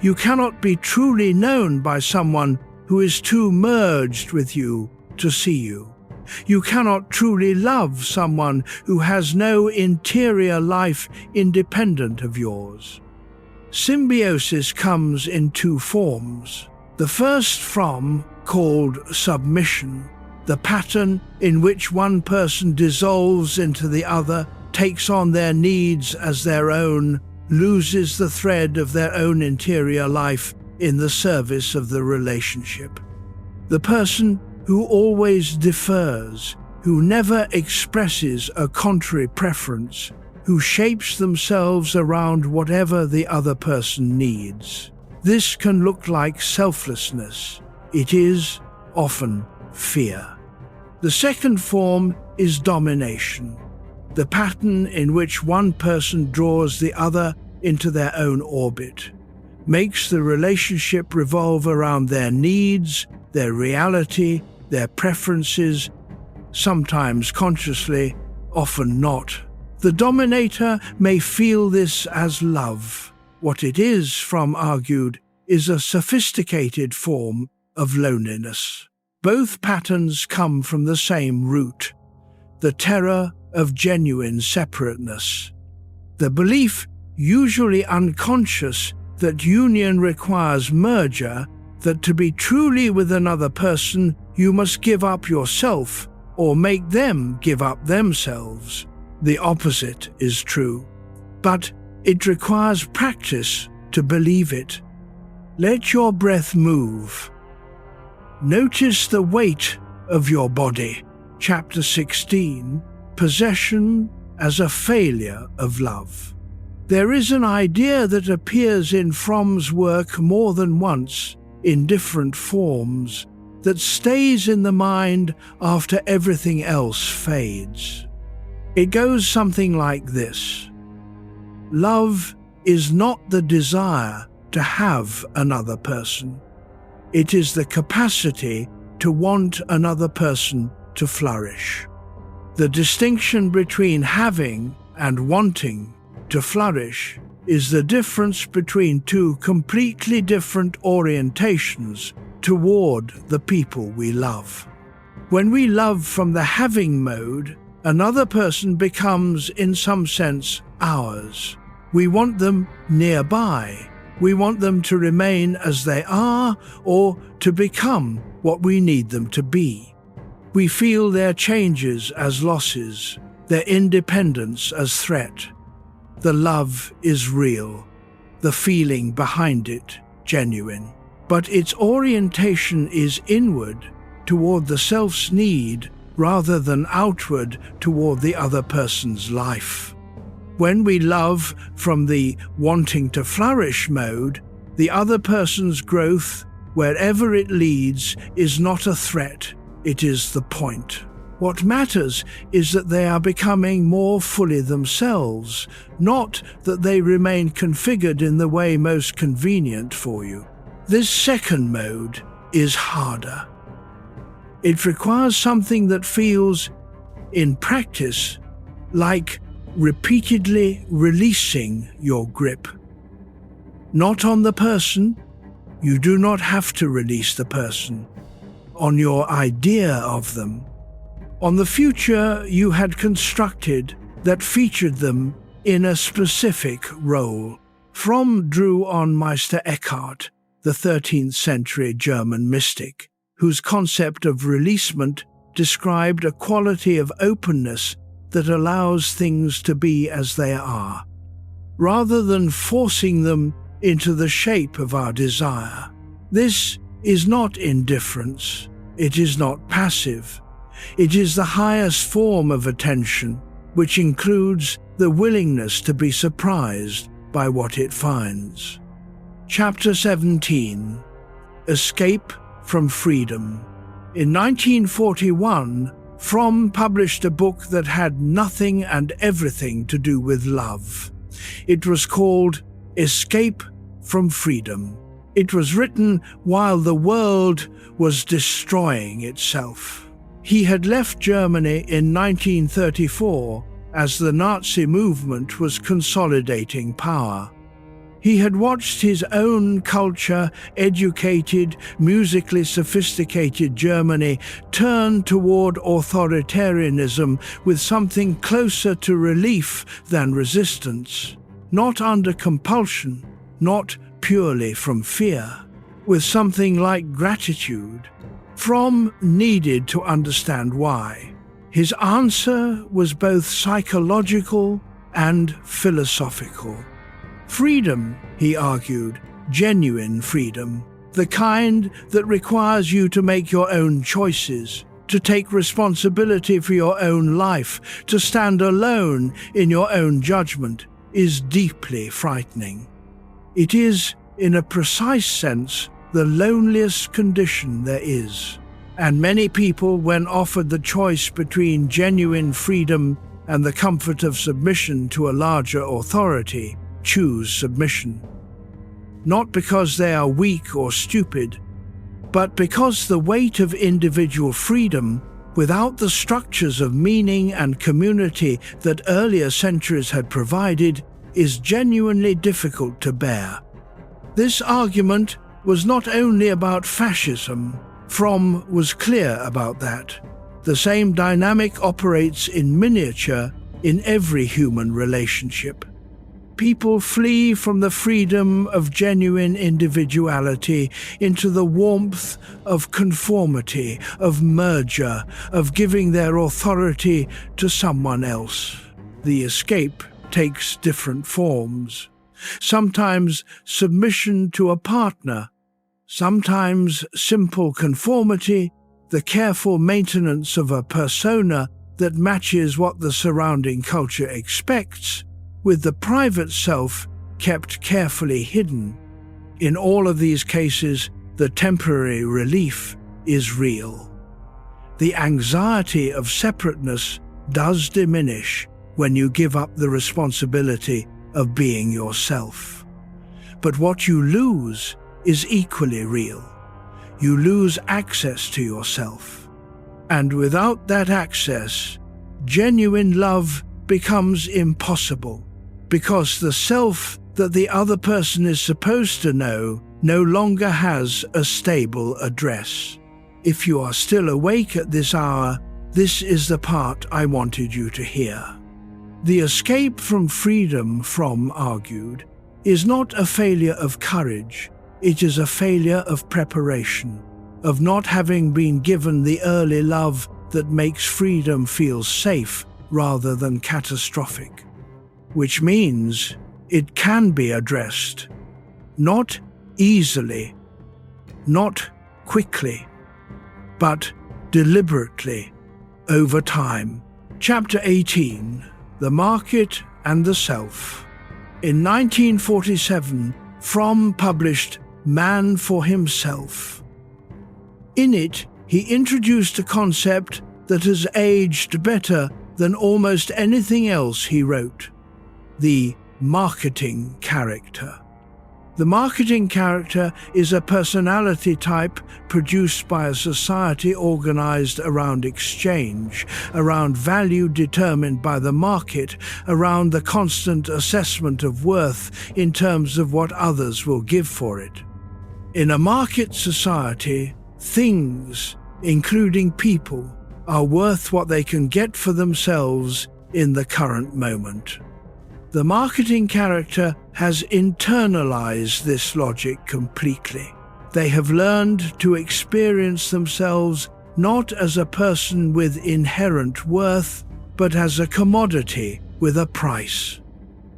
You cannot be truly known by someone who is too merged with you to see you. You cannot truly love someone who has no interior life independent of yours. Symbiosis comes in two forms. The first Fromm called submission, the pattern in which one person dissolves into the other, takes on their needs as their own, loses the thread of their own interior life in the service of the relationship. The person who always defers, who never expresses a contrary preference, who shapes themselves around whatever the other person needs. This can look like selflessness. It is often fear. The second form is domination, the pattern in which one person draws the other into their own orbit, makes the relationship revolve around their needs, their reality, their preferences, sometimes consciously, often not. The dominator may feel this as love. What it is, Fromm argued, is a sophisticated form of loneliness. Both patterns come from the same root, the terror of genuine separateness. The belief, usually unconscious, that union requires merger, that to be truly with another person, you must give up yourself or make them give up themselves. The opposite is true. But it requires practice to believe it. Let your breath move. Notice the weight of your body. Chapter 16, Possession as a Failure of Love. There is an idea that appears in Fromm's work more than once, in different forms, that stays in the mind after everything else fades. It goes something like this. Love is not the desire to have another person. It is the capacity to want another person to flourish. The distinction between having and wanting to flourish is the difference between two completely different orientations toward the people we love. When we love from the having mode, another person becomes, in some sense, ours. We want them nearby. We want them to remain as they are or to become what we need them to be. We feel their changes as losses, their independence as threat. The love is real, the feeling behind it genuine, but its orientation is inward toward the self's need rather than outward toward the other person's life. When we love from the wanting to flourish mode, the other person's growth, wherever it leads, is not a threat, it is the point. What matters is that they are becoming more fully themselves, not that they remain configured in the way most convenient for you. This second mode is harder. It requires something that feels, in practice, like repeatedly releasing your grip. Not on the person, You do not have to release the person on your idea of them, on the future you had constructed that featured them in a specific role. Fromm drew on Meister Eckhart, the 13th century German mystic, whose concept of releasement described a quality of openness that allows things to be as they are, rather than forcing them into the shape of our desire. This is not indifference. It is not passive. It is the highest form of attention, which includes the willingness to be surprised by what it finds. Chapter 17. Escape from Freedom. In 1941, Fromm published a book that had nothing and everything to do with love. It was called Escape from Freedom. It was written while the world was destroying itself. He had left Germany in 1934 as the Nazi movement was consolidating power. He had watched his own culture-educated, musically sophisticated Germany turn toward authoritarianism with something closer to relief than resistance, not under compulsion, not purely from fear, with something like gratitude. Fromm needed to understand why. His answer was both psychological and philosophical. Freedom, he argued, genuine freedom, the kind that requires you to make your own choices, to take responsibility for your own life, to stand alone in your own judgment, is deeply frightening. It is, in a precise sense, the loneliest condition there is. And many people, when offered the choice between genuine freedom and the comfort of submission to a larger authority, choose submission. Not because they are weak or stupid, but because the weight of individual freedom, without the structures of meaning and community that earlier centuries had provided, is genuinely difficult to bear. This argument was not only about fascism. Fromm was clear about that. The same dynamic operates in miniature in every human relationship. People flee from the freedom of genuine individuality into the warmth of conformity, of merger, of giving their authority to someone else. The escape takes different forms. Sometimes submission to a partner, sometimes simple conformity, the careful maintenance of a persona that matches what the surrounding culture expects, with the private self kept carefully hidden. In all of these cases, the temporary relief is real. The anxiety of separateness does diminish when you give up the responsibility of being yourself. But what you lose is equally real. You lose access to yourself. And without that access, genuine love becomes impossible, because the self that the other person is supposed to know no longer has a stable address. If you are still awake at this hour, this is the part I wanted you to hear. The escape from freedom, Fromm argued, is not a failure of courage. It is a failure of preparation, of not having been given the early love that makes freedom feel safe rather than catastrophic. Which means it can be addressed, not easily, not quickly, but deliberately, over time. Chapter 18. The Market and the Self. In 1947, Fromm published Man for Himself. In it, he introduced a concept that has aged better than almost anything else he wrote: the marketing character. The marketing character is a personality type produced by a society organized around exchange, around value determined by the market, around the constant assessment of worth in terms of what others will give for it. In a market society, things, including people, are worth what they can get for themselves in the current moment. The marketing character has internalized this logic completely. They have learned to experience themselves not as a person with inherent worth, but as a commodity with a price.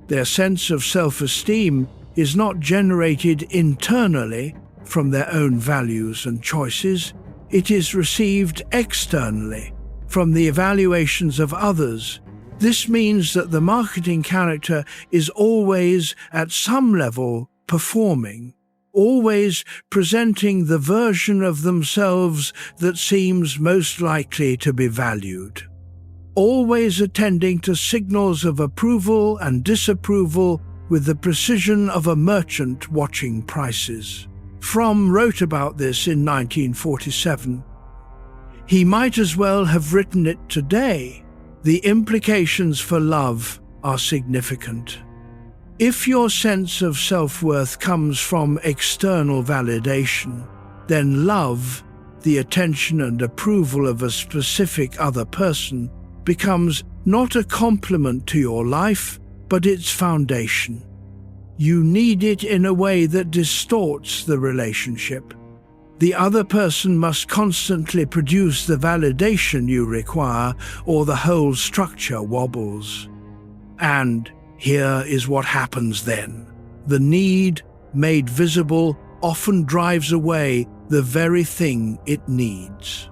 Their sense of self-esteem is not generated internally from their own values and choices. It is received externally from the evaluations of others. This means that the marketing character is always, at some level, performing, always presenting the version of themselves that seems most likely to be valued, always attending to signals of approval and disapproval with the precision of a merchant watching prices. Fromm wrote about this in 1947. He might as well have written it today. The implications for love are significant. If your sense of self-worth comes from external validation, then love, the attention and approval of a specific other person, becomes not a complement to your life, but its foundation. You need it in a way that distorts the relationship. The other person must constantly produce the validation you require, or the whole structure wobbles. And here is what happens then. The need, made visible, often drives away the very thing it needs.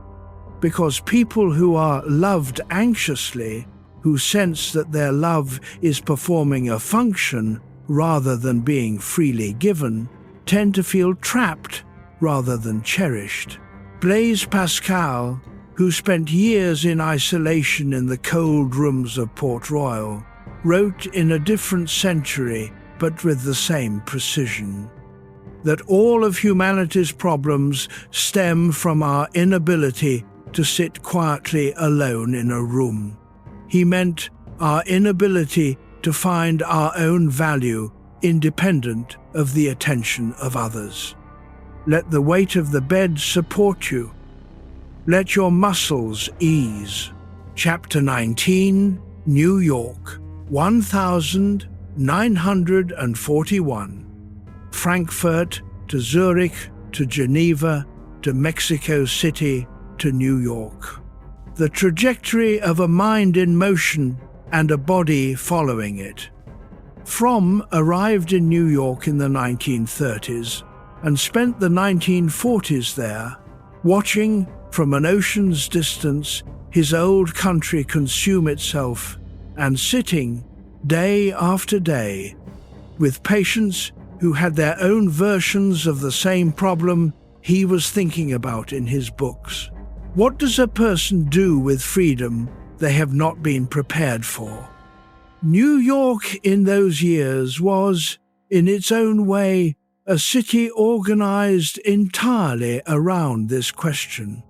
Because people who are loved anxiously, who sense that their love is performing a function rather than being freely given, tend to feel trapped rather than cherished. Blaise Pascal, who spent years in isolation in the cold rooms of Port Royal, wrote in a different century, but with the same precision, that all of humanity's problems stem from our inability to sit quietly alone in a room. He meant our inability to find our own value independent of the attention of others. Let the weight of the bed support you. Let your muscles ease. Chapter 19, New York, 1941. Frankfurt to Zurich to Geneva to Mexico City to New York. The trajectory of a mind in motion and a body following it. Fromm arrived in New York in the 1930s and spent the 1940s there, watching from an ocean's distance his old country consume itself, and sitting day after day with patients who had their own versions of the same problem he was thinking about in his books. What does a person do with freedom they have not been prepared for? New York in those years was, in its own way, a city organized entirely around this question.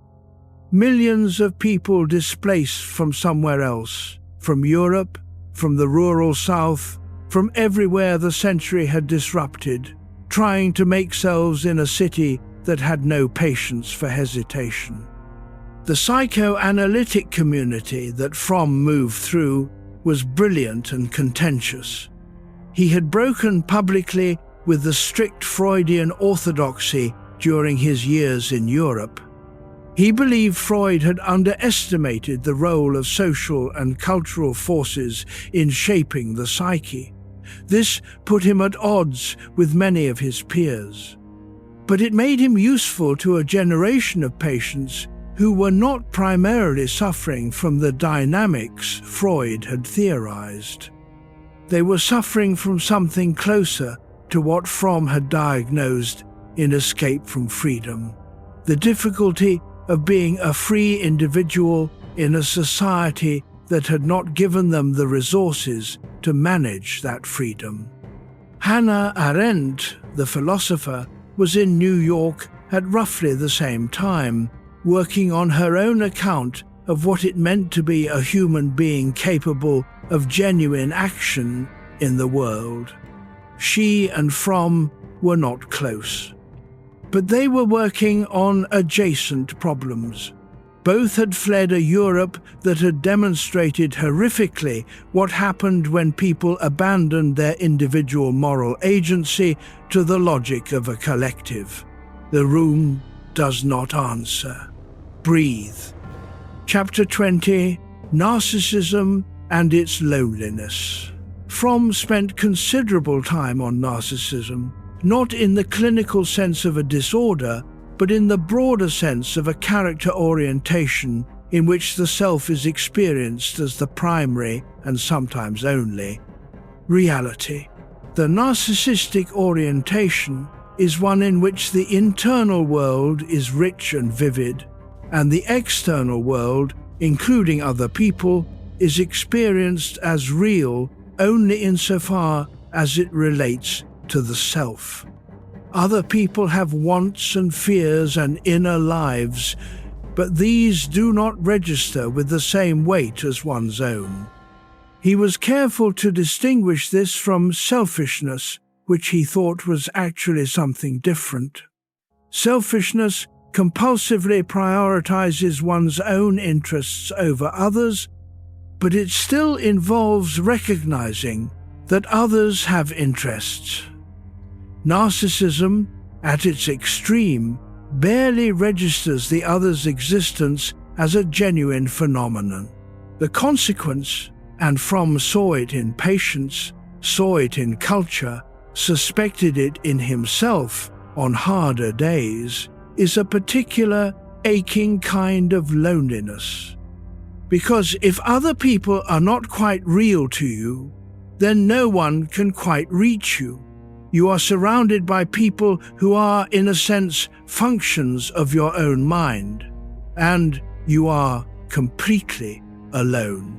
Millions of people displaced from somewhere else, from Europe, from the rural South, from everywhere the century had disrupted, trying to make selves in a city that had no patience for hesitation. The psychoanalytic community that Fromm moved through was brilliant and contentious. He had broken publicly with the strict Freudian orthodoxy during his years in Europe. He believed Freud had underestimated the role of social and cultural forces in shaping the psyche. This put him at odds with many of his peers. But it made him useful to a generation of patients who were not primarily suffering from the dynamics Freud had theorized. They were suffering from something closer to what Fromm had diagnosed in Escape from Freedom: the difficulty of being a free individual in a society that had not given them the resources to manage that freedom. Hannah Arendt, the philosopher, was in New York at roughly the same time, working on her own account of what it meant to be a human being capable of genuine action in the world. She and Fromm were not close. But they were working on adjacent problems. Both had fled a Europe that had demonstrated horrifically what happened when people abandoned their individual moral agency to the logic of a collective. The room does not answer. Breathe. Chapter 20: Narcissism and its Loneliness. Fromm spent considerable time on narcissism, not in the clinical sense of a disorder, but in the broader sense of a character orientation in which the self is experienced as the primary, and sometimes only, reality. The narcissistic orientation is one in which the internal world is rich and vivid, and the external world, including other people, is experienced as real only insofar as it relates to the self. Other people have wants and fears and inner lives, but these do not register with the same weight as one's own. He was careful to distinguish this from selfishness, which he thought was actually something different. Selfishness compulsively prioritizes one's own interests over others, but it still involves recognizing that others have interests. Narcissism, at its extreme, barely registers the other's existence as a genuine phenomenon. The consequence, and Fromm saw it in patients, saw it in culture, suspected it in himself on harder days, is a particular aching kind of loneliness. Because if other people are not quite real to you, then no one can quite reach you. You are surrounded by people who are, in a sense, functions of your own mind, and you are completely alone.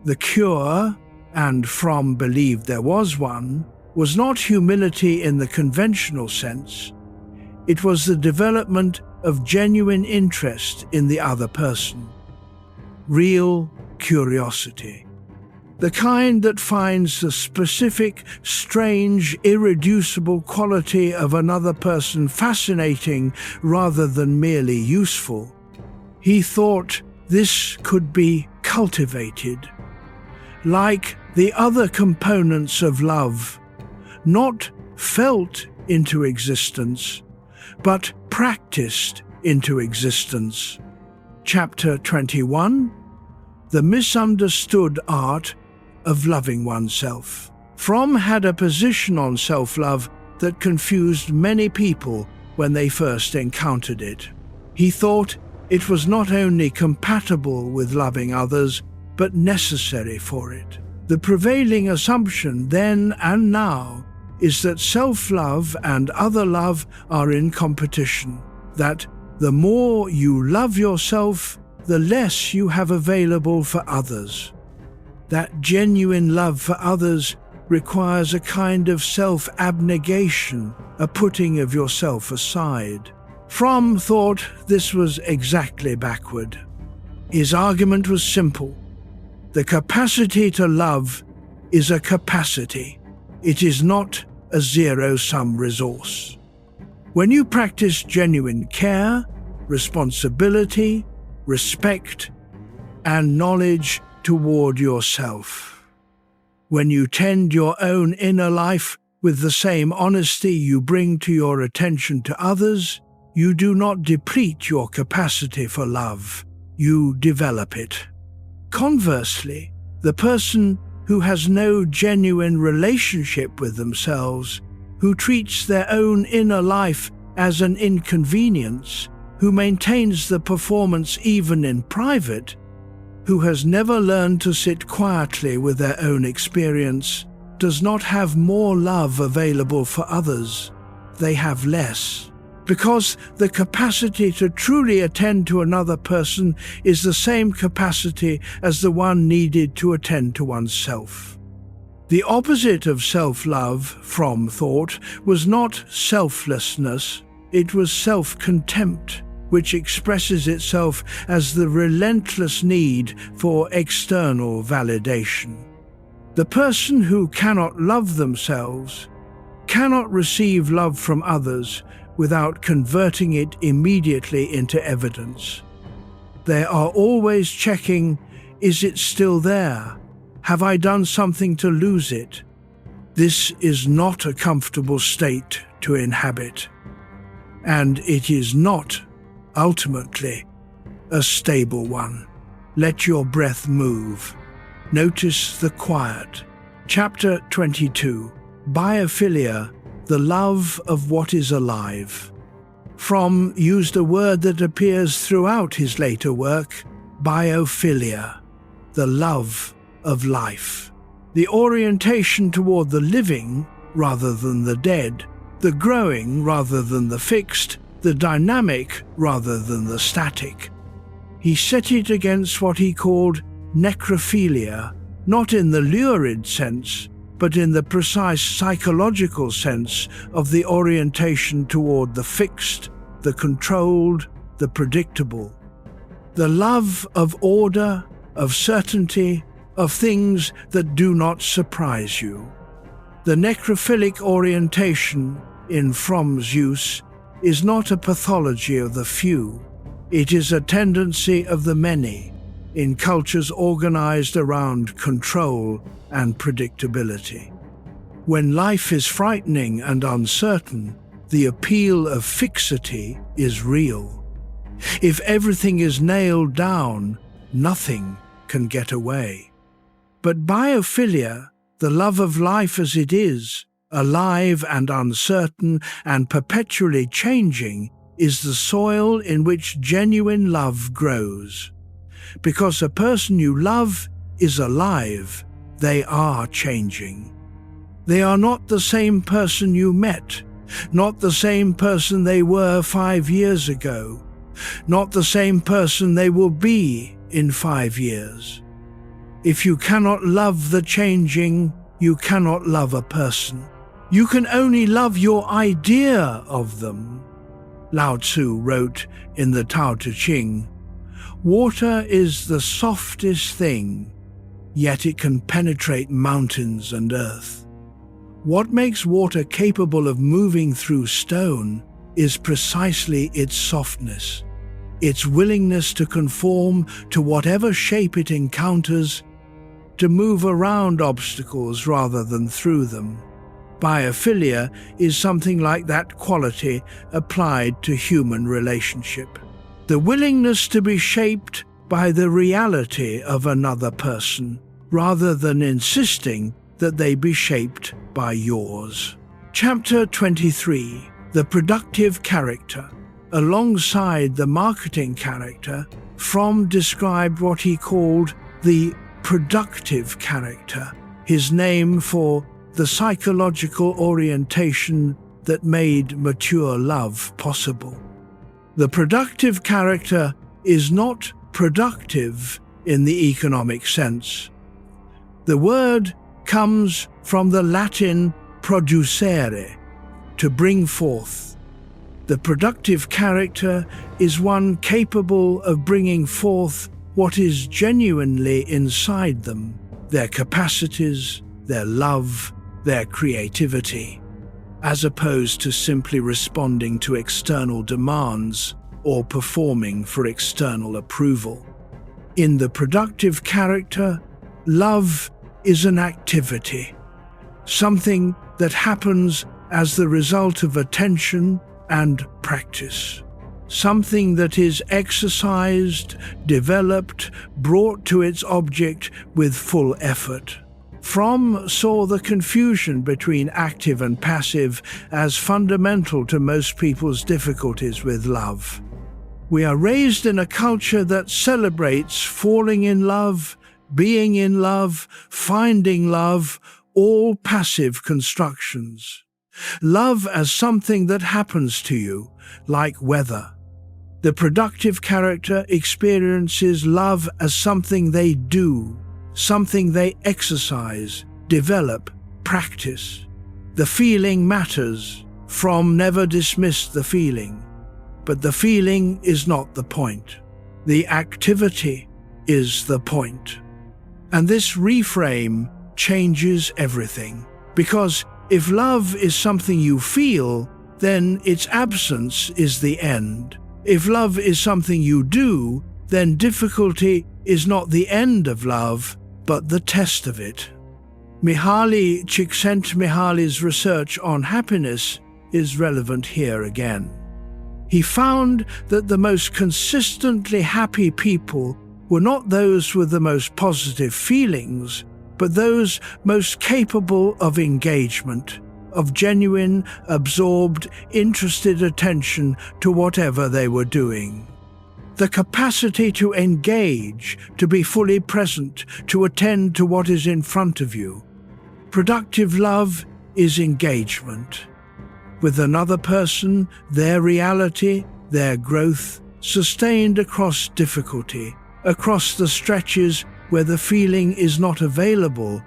The cure, and Fromm believed there was one, was not humility in the conventional sense. It was the development of genuine interest in the other person. Real curiosity. The kind that finds the specific, strange, irreducible quality of another person fascinating rather than merely useful. He thought this could be cultivated. Like the other components of love, not felt into existence, but practiced into existence. Chapter 21: The Misunderstood Art of Loving Oneself. Fromm had a position on self-love that confused many people when they first encountered it. He thought it was not only compatible with loving others, but necessary for it. The prevailing assumption then and now is that self-love and other love are in competition, that the more you love yourself, the less you have available for others. That genuine love for others requires a kind of self-abnegation, a putting of yourself aside. Fromm thought this was exactly backward. His argument was simple. The capacity to love is a capacity. It is not a zero-sum resource. When you practice genuine care, responsibility, respect, and knowledge toward yourself, when you tend your own inner life with the same honesty you bring to your attention to others, you do not deplete your capacity for love, you develop it. Conversely, the person who has no genuine relationship with themselves, who treats their own inner life as an inconvenience, who maintains the performance even in private, who has never learned to sit quietly with their own experience, does not have more love available for others. They have less. Because the capacity to truly attend to another person is the same capacity as the one needed to attend to oneself. The opposite of self-love, Fromm thought, was not selflessness, it was self-contempt, which expresses itself as the relentless need for external validation. The person who cannot love themselves, cannot receive love from others, without converting it immediately into evidence. They are always checking, is it still there? Have I done something to lose it? This is not a comfortable state to inhabit, and it is not, ultimately, a stable one. Let your breath move. Notice the quiet. Chapter 22. Biophilia, the love of what is alive. Fromm used a word that appears throughout his later work, biophilia, the love of life. The orientation toward the living rather than the dead, the growing rather than the fixed, the dynamic rather than the static. He set it against what he called necrophilia, not in the lurid sense, but in the precise psychological sense of the orientation toward the fixed, the controlled, the predictable. The love of order, of certainty, of things that do not surprise you. The necrophilic orientation, in Fromm's use, is not a pathology of the few. It is a tendency of the many, in cultures organized around control and predictability. When life is frightening and uncertain, the appeal of fixity is real. If everything is nailed down, nothing can get away. But biophilia, the love of life as it is, alive and uncertain and perpetually changing, is the soil in which genuine love grows. Because a person you love is alive, they are changing. They are not the same person you met, not the same person they were 5 years ago, not the same person they will be in 5 years. If you cannot love the changing, you cannot love a person. You can only love your idea of them. Lao Tzu wrote in the Tao Te Ching, "Water is the softest thing, yet it can penetrate mountains and earth." What makes water capable of moving through stone is precisely its softness, its willingness to conform to whatever shape it encounters, to move around obstacles rather than through them. Biophilia is something like that quality applied to human relationship. The willingness to be shaped by the reality of another person, rather than insisting that they be shaped by yours. Chapter 23. The productive character. Alongside the marketing character, Fromm described what he called the productive character, his name for the psychological orientation that made mature love possible. The productive character is not productive in the economic sense. The word comes from the Latin producere, to bring forth. The productive character is one capable of bringing forth what is genuinely inside them, their capacities, their love, their creativity, as opposed to simply responding to external demands or performing for external approval. In the productive character, love is an activity, something that happens as the result of attention and practice, something that is exercised, developed, brought to its object with full effort. Fromm saw the confusion between active and passive as fundamental to most people's difficulties with love. We are raised in a culture that celebrates falling in love, being in love, finding love, all passive constructions. Love as something that happens to you, like weather. The productive character experiences love as something they do, something they exercise, develop, practice. The feeling matters. Fromm never dismissed the feeling. But the feeling is not the point. The activity is the point. And this reframe changes everything. Because if love is something you feel, then its absence is the end. If love is something you do, then difficulty is not the end of love, but the test of it. Mihaly Csikszentmihalyi's research on happiness is relevant here again. He found that the most consistently happy people were not those with the most positive feelings, but those most capable of engagement, of genuine, absorbed, interested attention to whatever they were doing. The capacity to engage, to be fully present, to attend to what is in front of you. Productive love is engagement with another person, their reality, their growth, sustained across difficulty, across the stretches where the feeling is not available.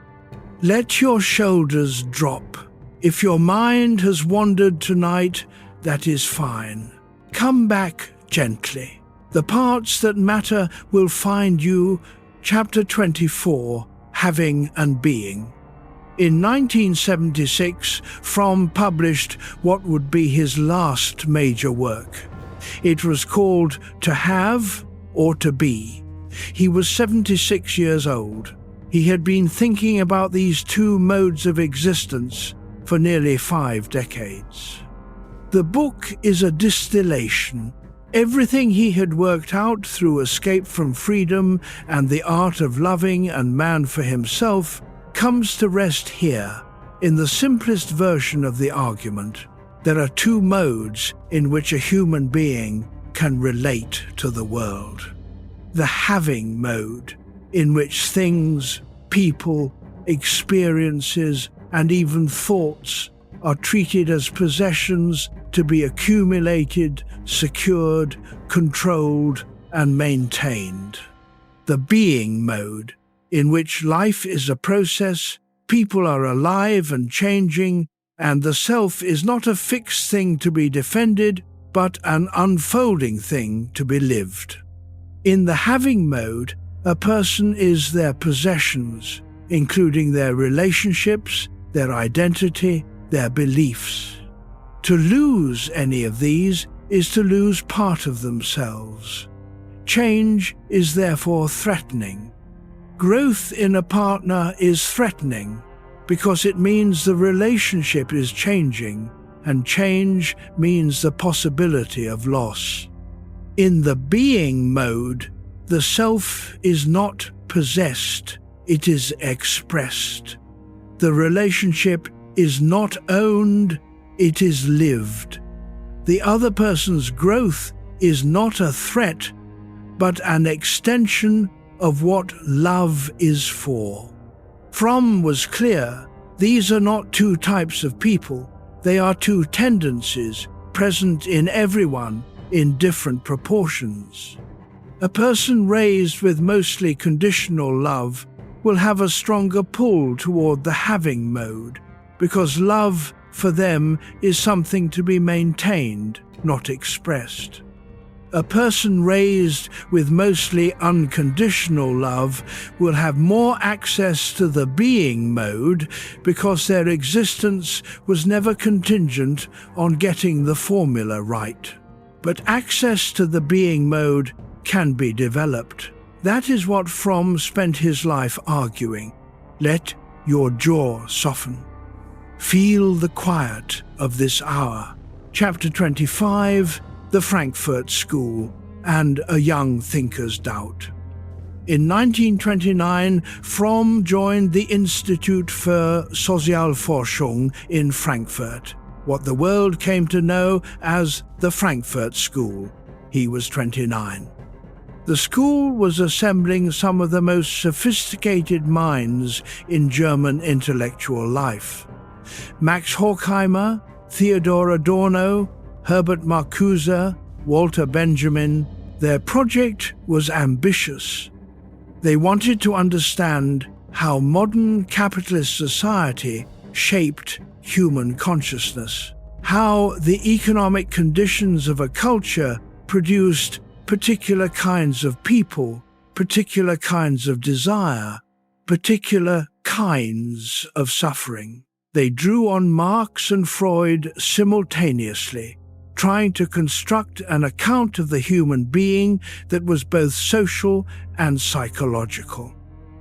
Let your shoulders drop. If your mind has wandered tonight, that is fine. Come back gently. The parts that matter will find you. Chapter 24, Having and Being. In 1976, Fromm published what would be his last major work. It was called To Have or To Be. He was 76 years old. He had been thinking about these two modes of existence for nearly 5 decades. The book is a distillation. Everything he had worked out through Escape from Freedom and The Art of Loving and Man for Himself comes to rest here in the simplest version of the argument. There are two modes in which a human being can relate to the world. The having mode, in which things, people, experiences, and even thoughts are treated as possessions to be accumulated, secured, controlled, and maintained. The being mode, in which life is a process, people are alive and changing, and the self is not a fixed thing to be defended, but an unfolding thing to be lived. In the having mode, a person is their possessions, including their relationships, their identity, their beliefs. To lose any of these is to lose part of themselves. Change is therefore threatening. Growth in a partner is threatening because it means the relationship is changing, and change means the possibility of loss. In the being mode, the self is not possessed, it is expressed. The relationship is not owned, it is lived. The other person's growth is not a threat, but an extension of what love is for. Fromm was clear, these are not two types of people, they are two tendencies present in everyone in different proportions. A person raised with mostly conditional love will have a stronger pull toward the having mode, because love for them is something to be maintained, not expressed. A person raised with mostly unconditional love will have more access to the being mode because their existence was never contingent on getting the formula right. But access to the being mode can be developed. That is what Fromm spent his life arguing. Let your jaw soften. Feel the quiet of this hour. Chapter 25, The Frankfurt School and A Young Thinker's Doubt. In 1929, Fromm joined the Institut für Sozialforschung in Frankfurt, what the world came to know as the Frankfurt School. He was 29. The school was assembling some of the most sophisticated minds in German intellectual life. Max Horkheimer, Theodor Adorno, Herbert Marcuse, Walter Benjamin. Their project was ambitious. They wanted to understand how modern capitalist society shaped human consciousness, how the economic conditions of a culture produced particular kinds of people, particular kinds of desire, particular kinds of suffering. They drew on Marx and Freud simultaneously, trying to construct an account of the human being that was both social and psychological.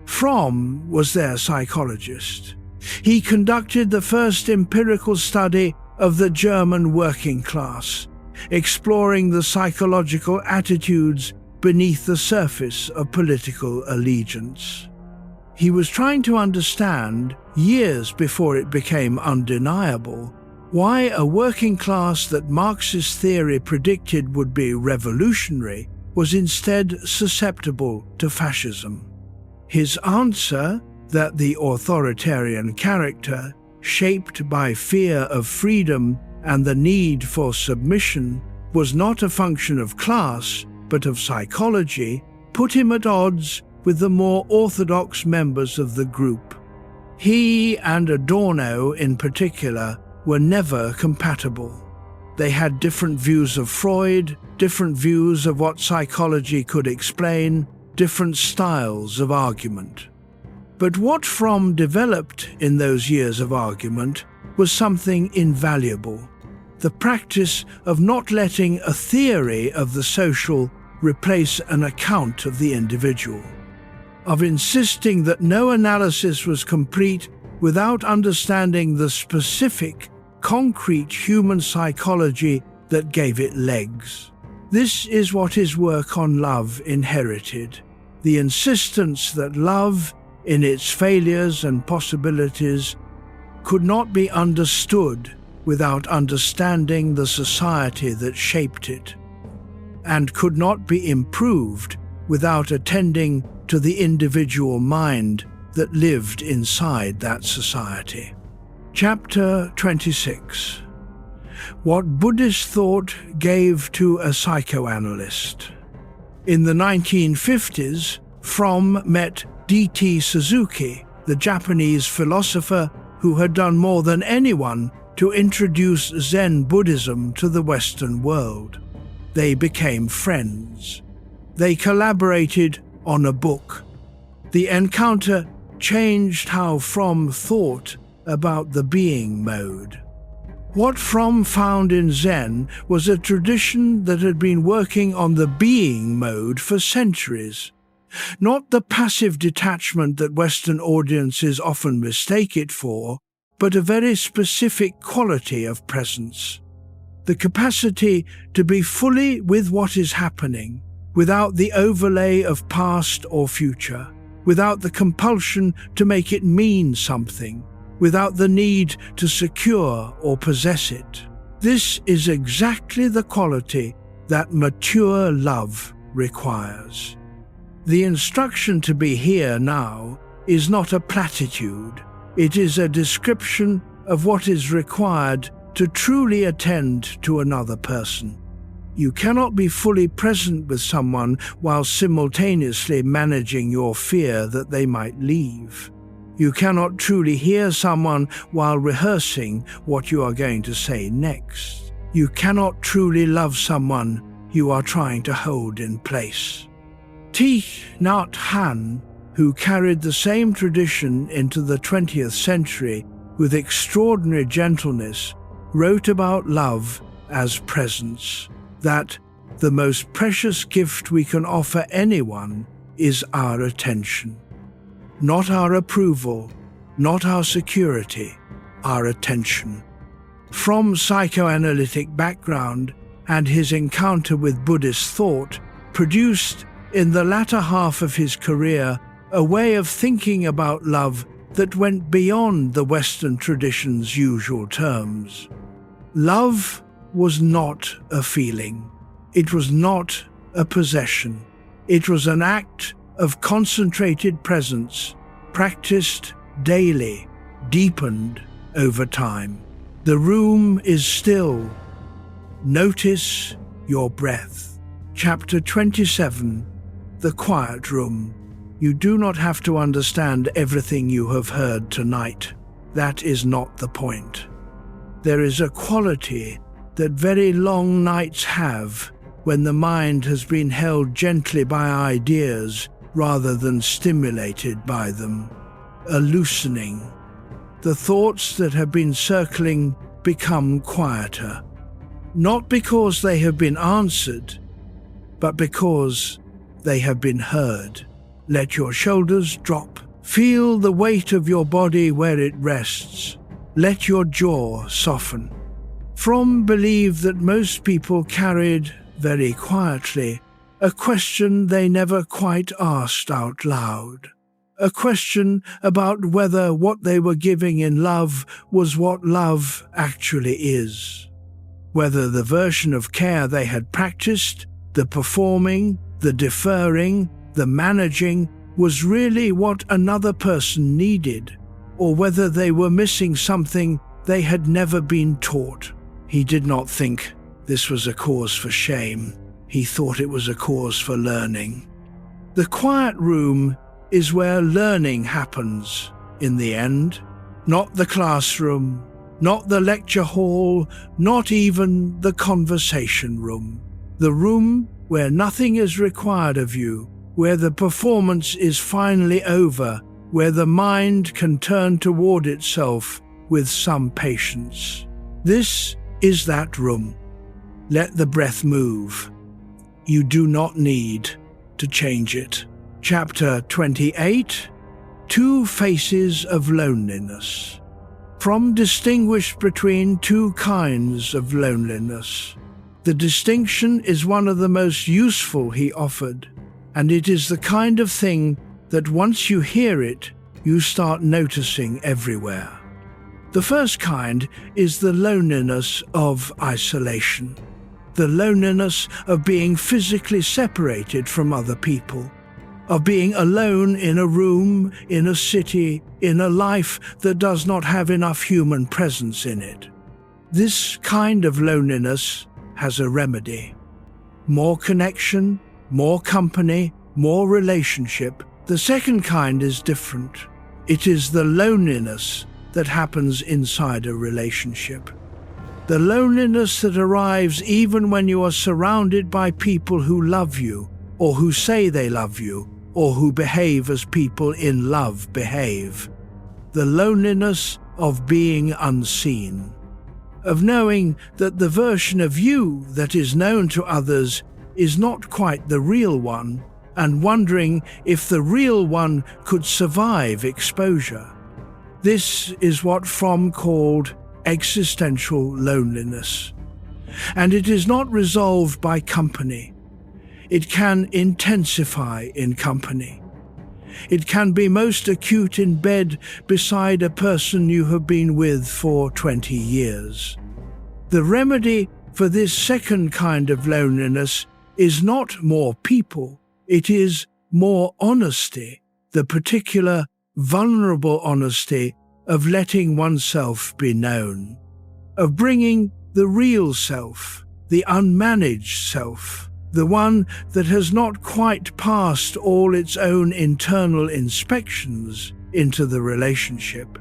Fromm was their psychologist. He conducted the first empirical study of the German working class, exploring the psychological attitudes beneath the surface of political allegiance. He was trying to understand, years before it became undeniable, why a working class that Marxist theory predicted would be revolutionary was instead susceptible to fascism. His answer, that the authoritarian character, shaped by fear of freedom and the need for submission, was not a function of class but of psychology, put him at odds with the more orthodox members of the group. He and Adorno in particular were never compatible. They had different views of Freud, different views of what psychology could explain, different styles of argument. But what Fromm developed in those years of argument was something invaluable: the practice of not letting a theory of the social replace an account of the individual, of insisting that no analysis was complete without understanding the specific, concrete human psychology that gave it legs. This is what his work on love inherited: the insistence that love, in its failures and possibilities, could not be understood without understanding the society that shaped it, and could not be improved without attending to the individual mind that lived inside that society. Chapter 26. What Buddhist thought gave to a psychoanalyst. In the 1950s, Fromm met D.T. Suzuki, the Japanese philosopher who had done more than anyone to introduce Zen Buddhism to the Western world. They became friends. They collaborated on a book. The encounter changed how Fromm thought about the being mode. What Fromm found in Zen was a tradition that had been working on the being mode for centuries. Not the passive detachment that Western audiences often mistake it for, but a very specific quality of presence. The capacity to be fully with what is happening, without the overlay of past or future, without the compulsion to make it mean something, without the need to secure or possess it. This is exactly the quality that mature love requires. The instruction to be here now is not a platitude. It is a description of what is required to truly attend to another person. You cannot be fully present with someone while simultaneously managing your fear that they might leave. You cannot truly hear someone while rehearsing what you are going to say next. You cannot truly love someone you are trying to hold in place. Thich Nhat Hanh, who carried the same tradition into the 20th century with extraordinary gentleness, wrote about love as presence, that the most precious gift we can offer anyone is our attention. Not our approval, not our security, our attention. From psychoanalytic background and his encounter with Buddhist thought produced, in the latter half of his career, a way of thinking about love that went beyond the Western tradition's usual terms. Love was not a feeling. It was not a possession. It was an act of concentrated presence, practiced daily, deepened over time. The room is still. Notice your breath. Chapter 27. The Quiet Room. You do not have to understand everything you have heard tonight. That is not the point. There is a quality that very long nights have when the mind has been held gently by ideas rather than stimulated by them. A loosening. the thoughts that have been circling become quieter. Not because they have been answered, but because they have been heard. Let your shoulders drop. Feel the weight of your body where it rests. Let your jaw soften. Fromm believed that most people carried, very quietly, a question they never quite asked out loud. A question about whether what they were giving in love was what love actually is. Whether the version of care they had practiced, the performing, the deferring, the managing, was really what another person needed, or whether they were missing something they had never been taught. He did not think this was a cause for shame. He thought it was a cause for learning. The quiet room is where learning happens, in the end. Not the classroom, not the lecture hall, not even the conversation room. The room where nothing is required of you, where the performance is finally over, where the mind can turn toward itself with some patience. This is that room. Let the breath move. You do not need to change it. Chapter 28, Two Faces of Loneliness. Fromm distinguished between two kinds of loneliness. The distinction is one of the most useful he offered, and it is the kind of thing that once you hear it, you start noticing everywhere. The first kind is the loneliness of isolation, the loneliness of being physically separated from other people, of being alone in a room, in a city, in a life that does not have enough human presence in it. This kind of loneliness has a remedy. More connection, more company, more relationship. The second kind is different. It is the loneliness that happens inside a relationship. The loneliness that arrives even when you are surrounded by people who love you, or who say they love you, or who behave as people in love behave. The loneliness of being unseen, of knowing that the version of you that is known to others is not quite the real one, and wondering if the real one could survive exposure. This is what Fromm called existential loneliness. And it is not resolved by company. It can intensify in company. It can be most acute in bed beside a person you have been with for 20 years. The remedy for this second kind of loneliness is not more people, it is more honesty, the particular vulnerable honesty of letting oneself be known, of bringing the real self, the unmanaged self, the one that has not quite passed all its own internal inspections, into the relationship.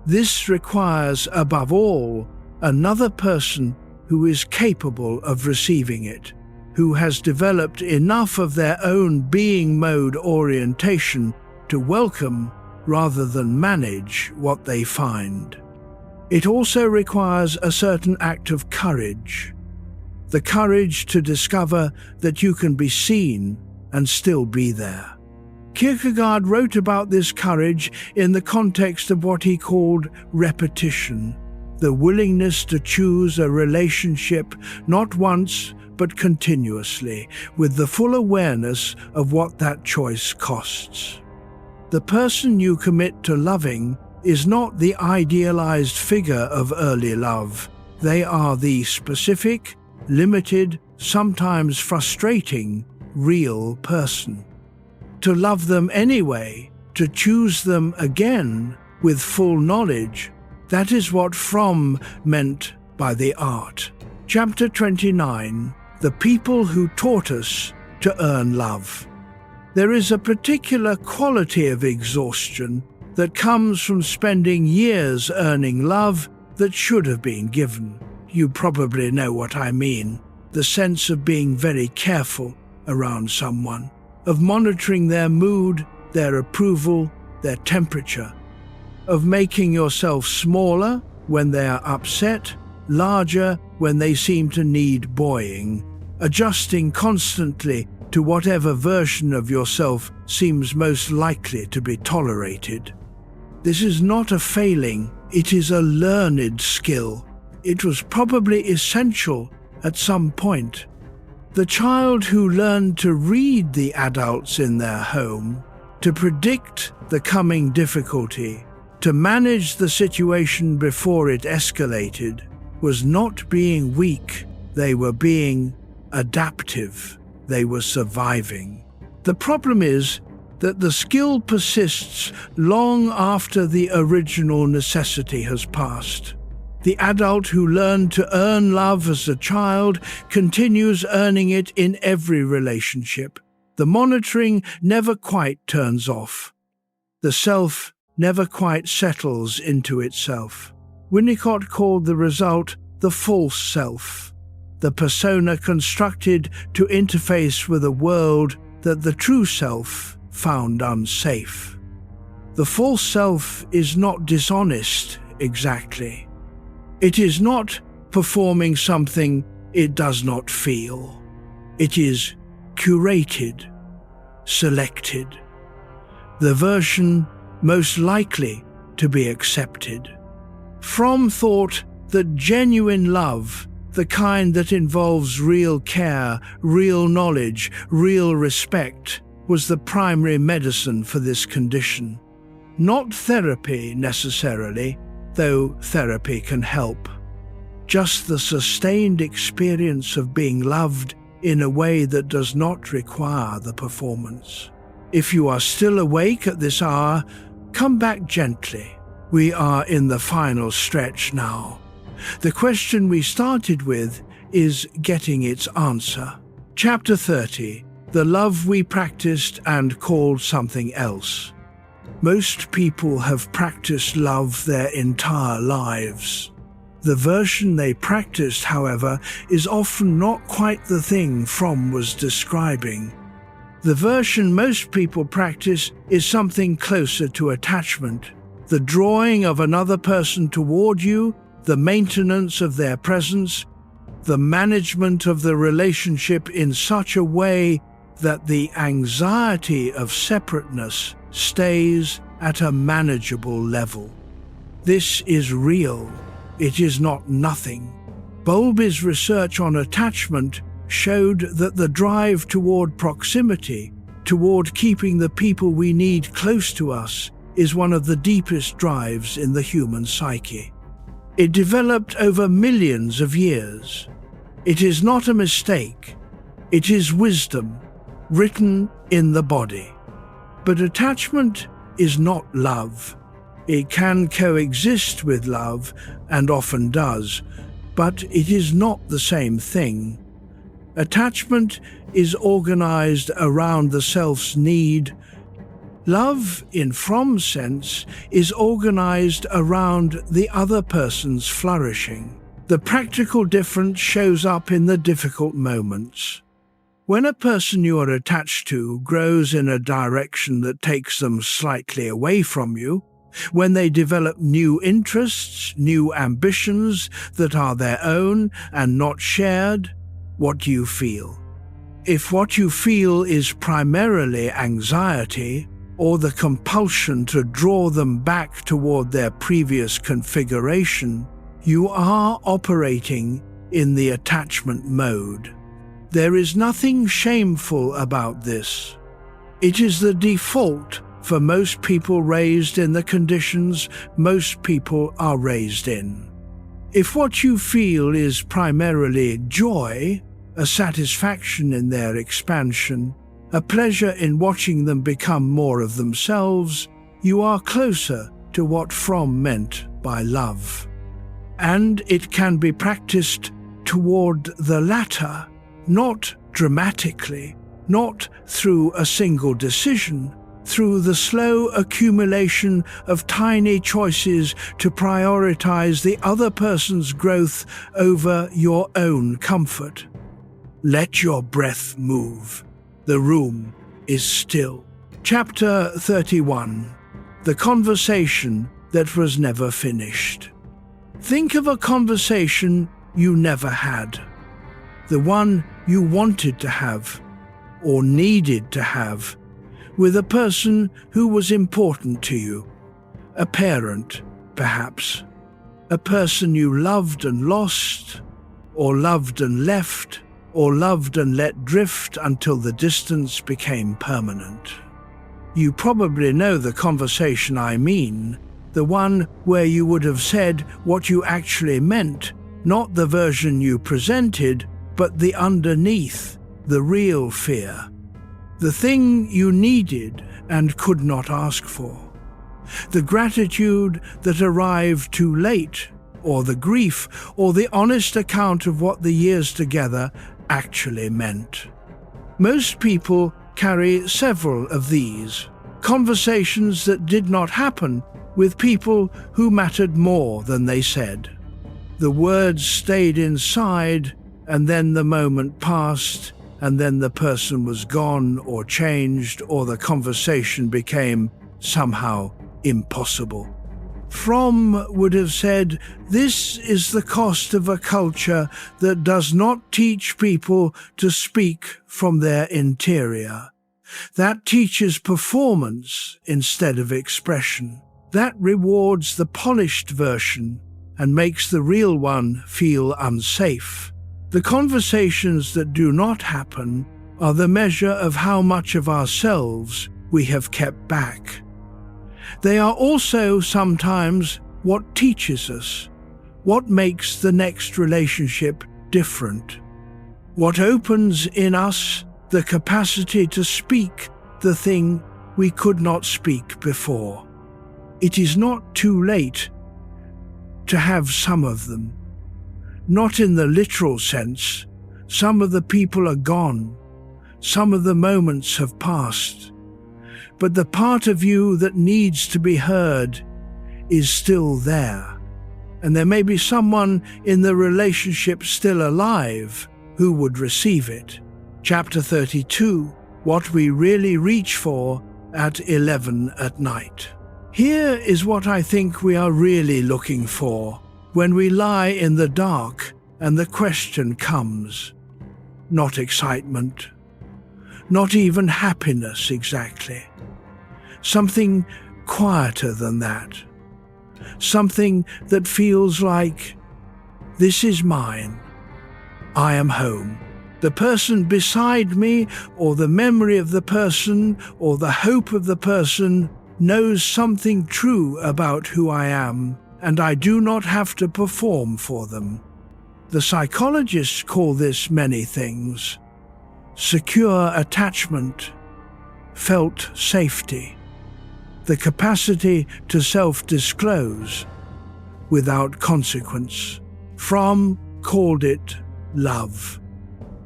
This requires, above all, another person who is capable of receiving it, who has developed enough of their own being mode orientation to welcome rather than manage what they find. It also requires a certain act of courage, the courage to discover that you can be seen and still be there. Kierkegaard wrote about this courage in the context of what he called repetition, the willingness to choose a relationship not once but continuously, with the full awareness of what that choice costs. The person you commit to loving is not the idealized figure of early love. They are the specific, limited, sometimes frustrating, real person. To love them anyway, to choose them again with full knowledge, that is what Fromm meant by the art. Chapter 29, The People Who Taught Us to Earn Love. There is a particular quality of exhaustion that comes from spending years earning love that should have been given. You probably know what I mean. The sense of being very careful around someone, of monitoring their mood, their approval, their temperature. of making yourself smaller when they are upset, larger when they seem to need buoying, adjusting constantly to whatever version of yourself seems most likely to be tolerated. This is not a failing, it is a learned skill. It was probably essential at some point. The child who learned to read the adults in their home, to predict the coming difficulty, to manage the situation before it escalated, was not being weak, they were being adaptive, they were surviving. The problem is that the skill persists long after the original necessity has passed. The adult who learned to earn love as a child continues earning it in every relationship. The monitoring never quite turns off. The self never quite settles into itself. Winnicott called the result the false self, the persona constructed to interface with a world that the true self found unsafe. The false self is not dishonest exactly. It is not performing something it does not feel. It is curated, selected, the version most likely to be accepted. Fromm thought that genuine love, the kind that involves real care, real knowledge, real respect, was the primary medicine for this condition. Not therapy necessarily, though therapy can help. Just the sustained experience of being loved in a way that does not require the performance. If you are still awake at this hour, come back gently. We are in the final stretch now. The question we started with is getting its answer. Chapter 30, The Love We Practiced and Called Something Else. Most people have practiced love their entire lives. The version they practiced, however, is often not quite the thing Fromm was describing. The version most people practice is something closer to attachment, the drawing of another person toward you, the maintenance of their presence, the management of the relationship in such a way that the anxiety of separateness stays at a manageable level. This is real. It is not nothing. Bowlby's research on attachment showed that the drive toward proximity, toward keeping the people we need close to us, is one of the deepest drives in the human psyche. It developed over millions of years. It is not a mistake. It is wisdom, written in the body. But attachment is not love. It can coexist with love, and often does, but it is not the same thing. Attachment is organized around the self's need. Love, in Fromm's sense, is organized around the other person's flourishing. The practical difference shows up in the difficult moments. When a person you are attached to grows in a direction that takes them slightly away from you, when they develop new interests, new ambitions that are their own and not shared, what do you feel? If what you feel is primarily anxiety, or the compulsion to draw them back toward their previous configuration, you are operating in the attachment mode. There is nothing shameful about this. It is the default for most people raised in the conditions most people are raised in. If what you feel is primarily joy, a satisfaction in their expansion, a pleasure in watching them become more of themselves, you are closer to what Fromm meant by love. And it can be practiced toward the latter, not dramatically, not through a single decision, through the slow accumulation of tiny choices to prioritize the other person's growth over your own comfort. Let your breath move. The room is still. Chapter 31. The Conversation that was never finished. Think of a conversation you never had, the one you wanted to have or needed to have with a person who was important to you, a parent, perhaps, a person you loved and lost, or loved and left, or loved and let drift until the distance became permanent. You probably know the conversation I mean, the one where you would have said what you actually meant, not the version you presented, but the underneath, the real fear, the thing you needed and could not ask for, the gratitude that arrived too late, or the grief, or the honest account of what the years together actually meant. Most people carry several of these, conversations that did not happen with people who mattered more than they said. The words stayed inside, and then the moment passed, and then the person was gone or changed, or the conversation became somehow impossible. Fromm would have said, this is the cost of a culture that does not teach people to speak from their interior. That teaches performance instead of expression. That rewards the polished version and makes the real one feel unsafe. The conversations that do not happen are the measure of how much of ourselves we have kept back. They are also sometimes what teaches us, what makes the next relationship different, what opens in us the capacity to speak the thing we could not speak before. It is not too late to have some of them. Not in the literal sense. Some of the people are gone. Some of the moments have passed. But the part of you that needs to be heard is still there. And there may be someone in the relationship still alive who would receive it. Chapter 32, what we really reach for at 11 at night. Here is what I think we are really looking for when we lie in the dark and the question comes. Not excitement, not even happiness exactly. Something quieter than that. Something that feels like, this is mine. I am home. The person beside me, or the memory of the person, or the hope of the person, knows something true about who I am, and I do not have to perform for them. The psychologists call this many things. Secure attachment, felt safety, the capacity to self-disclose without consequence. Fromm called it love,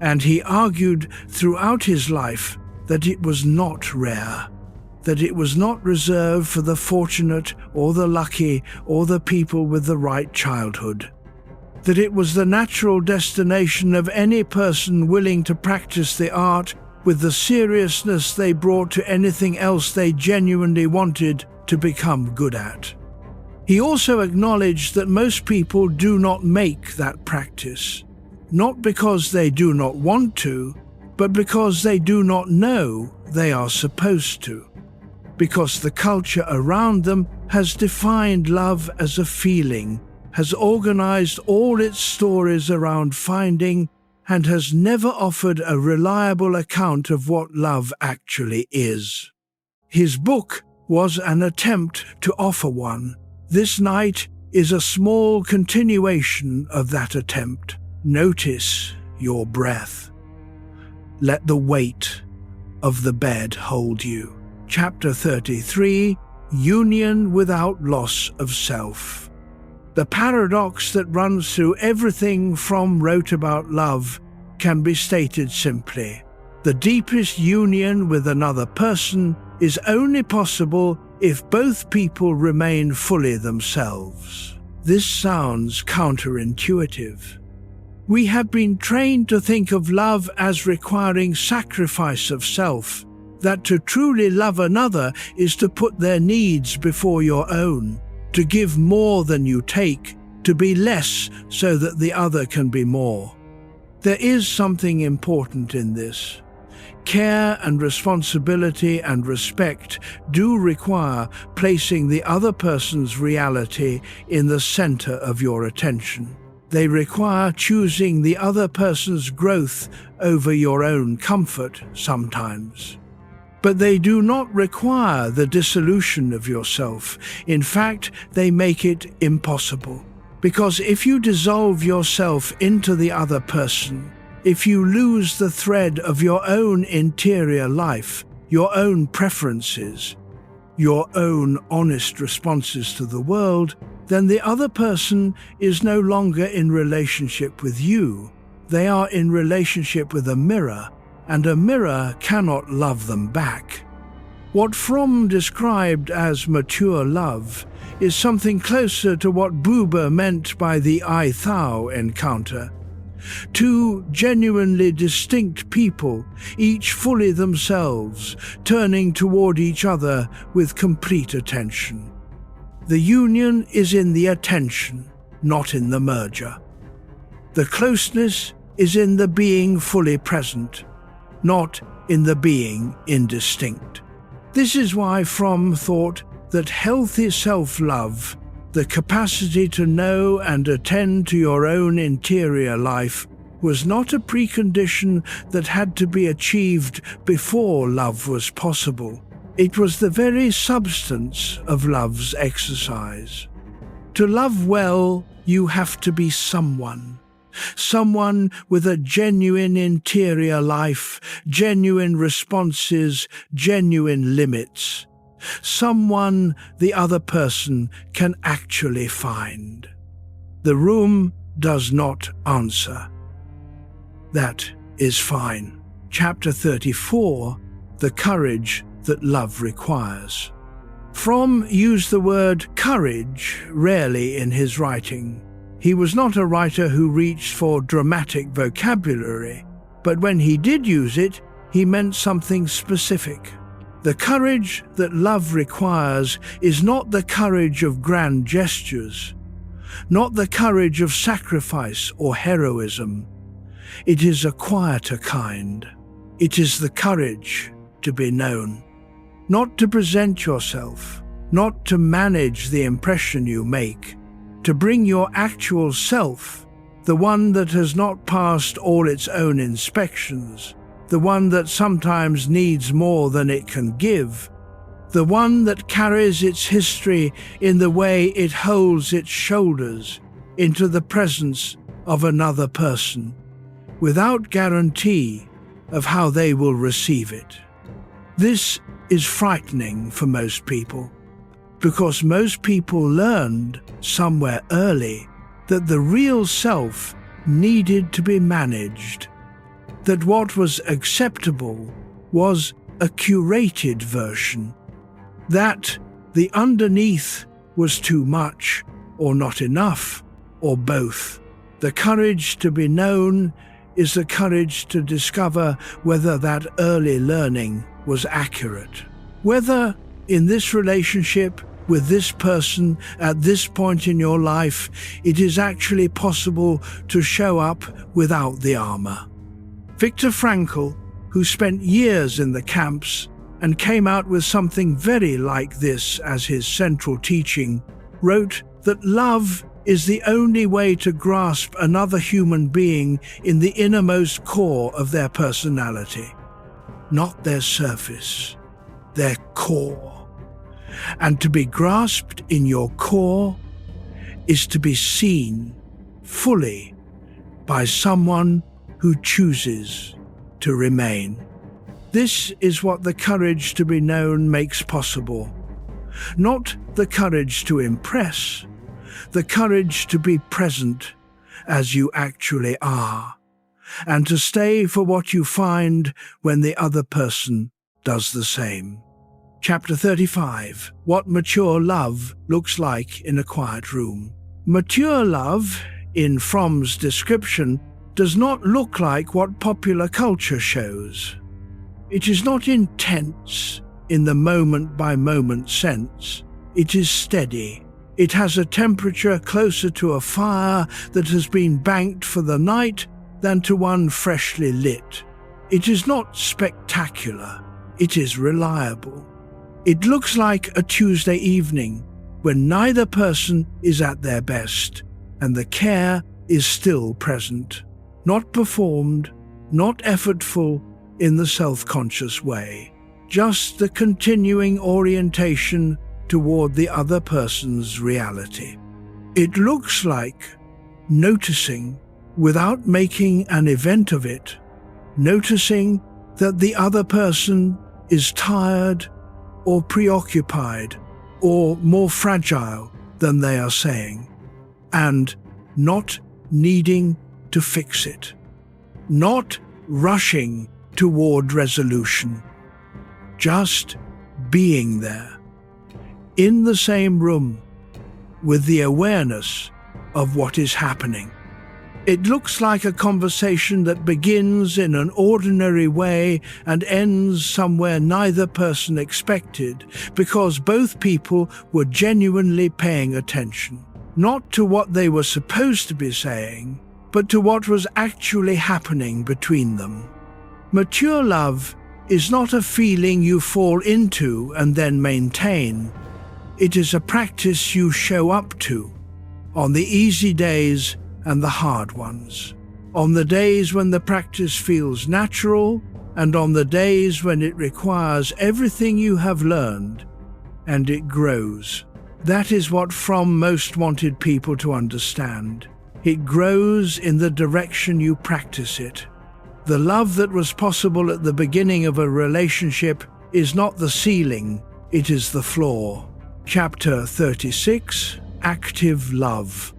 and he argued throughout his life that it was not rare, that it was not reserved for the fortunate or the lucky or the people with the right childhood, that it was the natural destination of any person willing to practice the art with the seriousness they brought to anything else they genuinely wanted to become good at. He also acknowledged that most people do not make that practice, not because they do not want to, but because they do not know they are supposed to, because the culture around them has defined love as a feeling, has organized all its stories around finding, and has never offered a reliable account of what love actually is. His book was an attempt to offer one. This night is a small continuation of that attempt. Notice your breath. Let the weight of the bed hold you. Chapter 33, Union Without Loss of Self. The paradox that runs through everything Fromm wrote about love can be stated simply. The deepest union with another person is only possible if both people remain fully themselves. This sounds counterintuitive. We have been trained to think of love as requiring sacrifice of self, that to truly love another is to put their needs before your own, to give more than you take, to be less so that the other can be more. There is something important in this. Care and responsibility and respect do require placing the other person's reality in the center of your attention. They require choosing the other person's growth over your own comfort sometimes. But they do not require the dissolution of yourself. In fact, they make it impossible. Because if you dissolve yourself into the other person, if you lose the thread of your own interior life, your own preferences, your own honest responses to the world, then the other person is no longer in relationship with you. They are in relationship with a mirror, and a mirror cannot love them back. What Fromm described as mature love is something closer to what Buber meant by the I-Thou encounter. Two genuinely distinct people, each fully themselves, turning toward each other with complete attention. The union is in the attention, not in the merger. The closeness is in the being fully present, not in the being indistinct. This is why Fromm thought that healthy self-love, the capacity to know and attend to your own interior life, was not a precondition that had to be achieved before love was possible. It was the very substance of love's exercise. To love well, you have to be someone with a genuine interior life, genuine responses, genuine limits. Someone the other person can actually find. The room does not answer. That is fine. Chapter 34, The Courage That Love Requires. Fromm used the word courage rarely in his writing. He was not a writer who reached for dramatic vocabulary, but when he did use it, he meant something specific. The courage that love requires is not the courage of grand gestures, not the courage of sacrifice or heroism. It is a quieter kind. It is the courage to be known, not to present yourself, not to manage the impression you make, to bring your actual self, the one that has not passed all its own inspections, the one that sometimes needs more than it can give, the one that carries its history in the way it holds its shoulders into the presence of another person, without guarantee of how they will receive it. This is frightening for most people, because most people learned somewhere early that the real self needed to be managed, that what was acceptable was a curated version, that the underneath was too much or not enough, or both. The courage to be known is the courage to discover whether that early learning was accurate, whether in this relationship with this person at this point in your life it is actually possible to show up without the armor. Viktor Frankl, who spent years in the camps and came out with something very like this as his central teaching, wrote that love is the only way to grasp another human being in the innermost core of their personality, not their surface, their core. And to be grasped in your core is to be seen fully by someone who chooses to remain. This is what the courage to be known makes possible. Not the courage to impress, the courage to be present as you actually are, and to stay for what you find when the other person does the same. Chapter 35, What Mature Love Looks Like in a Quiet Room. Mature love, in Fromm's description, does not look like what popular culture shows. It is not intense in the moment-by-moment sense. It is steady, It has a temperature closer to a fire that has been banked for the night than to one freshly lit. It is not spectacular, it is reliable. It looks like a Tuesday evening when neither person is at their best, and the care is still present, not performed, not effortful in the self-conscious way, just the continuing orientation toward the other person's reality. It looks like noticing, without making an event of it, noticing that the other person is tired or preoccupied or more fragile than they are saying, and not needing to fix it, not rushing toward resolution, just being there, in the same room, with the awareness of what is happening. It looks like a conversation that begins in an ordinary way and ends somewhere neither person expected, because both people were genuinely paying attention, not to what they were supposed to be saying, but to what was actually happening between them. Mature love is not a feeling you fall into and then maintain. It is a practice you show up to, on the easy days and the hard ones, on the days when the practice feels natural, and on the days when it requires everything you have learned, and it grows. That is what Fromm most wanted people to understand. It grows in the direction you practice it. The love that was possible at the beginning of a relationship is not the ceiling, it is the floor. Chapter 36, Active Love.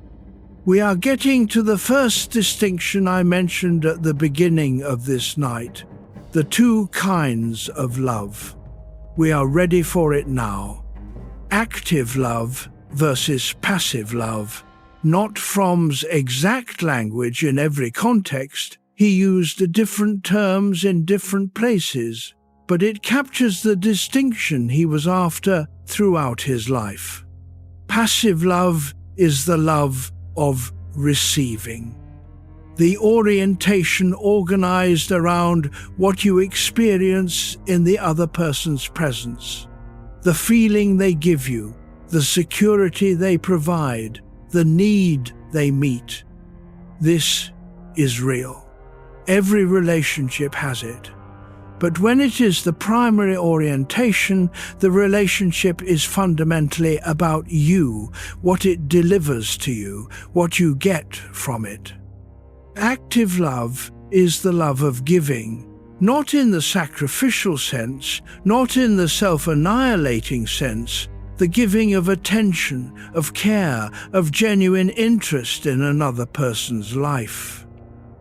We are getting to the first distinction I mentioned at the beginning of this night, the two kinds of love. We are ready for it now. Active love versus passive love. Not Fromm's exact language in every context. He used different terms in different places, but it captures the distinction he was after throughout his life. Passive love is the love of receiving. The orientation organized around what you experience in the other person's presence, the feeling they give you, the security they provide, the need they meet. This is real. Every relationship has it. But when it is the primary orientation, the relationship is fundamentally about you, what it delivers to you, what you get from it. Active love is the love of giving, not in the sacrificial sense, not in the self-annihilating sense, the giving of attention, of care, of genuine interest in another person's life.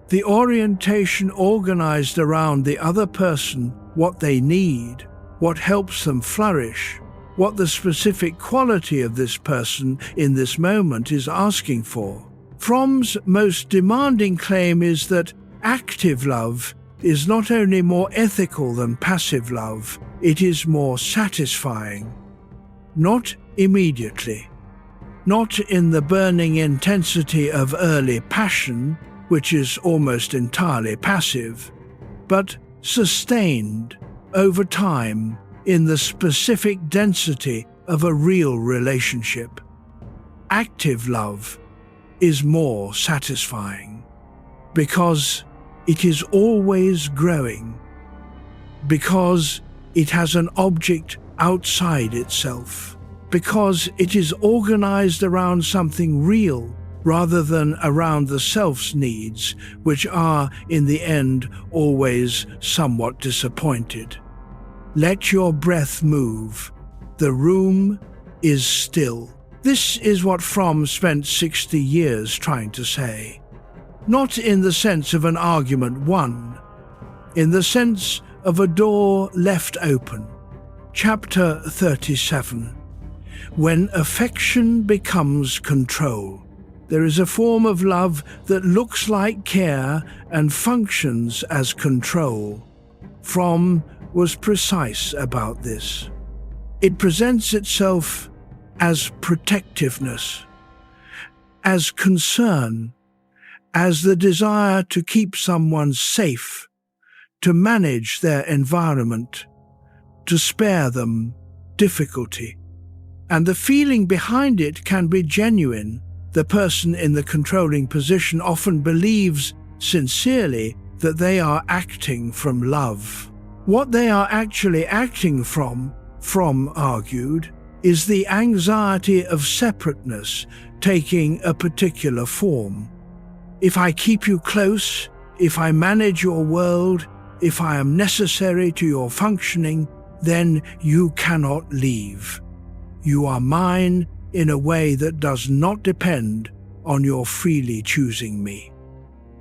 The orientation organized around the other person, what they need, what helps them flourish, what the specific quality of this person in this moment is asking for. Fromm's most demanding claim is that active love is not only more ethical than passive love, it is more satisfying. Not immediately, not in the burning intensity of early passion, which is almost entirely passive, but sustained over time in the specific density of a real relationship. Active love is more satisfying because it is always growing, because it has an object outside itself, because it is organized around something real rather than around the self's needs, which are, in the end, always somewhat disappointed. Let your breath move. The room is still. This is what Fromm spent 60 years trying to say. Not in the sense of an argument won, in the sense of a door left open. Chapter 37. When affection becomes control. There is a form of love that looks like care and functions as control. Fromm was precise about this. It presents itself as protectiveness, as concern, as the desire to keep someone safe, to manage their environment, to spare them difficulty. And the feeling behind it can be genuine. The person in the controlling position often believes sincerely that they are acting from love. What they are actually acting from, Fromm argued, is the anxiety of separateness taking a particular form. If I keep you close, if I manage your world, if I am necessary to your functioning, then you cannot leave. You are mine in a way that does not depend on your freely choosing me.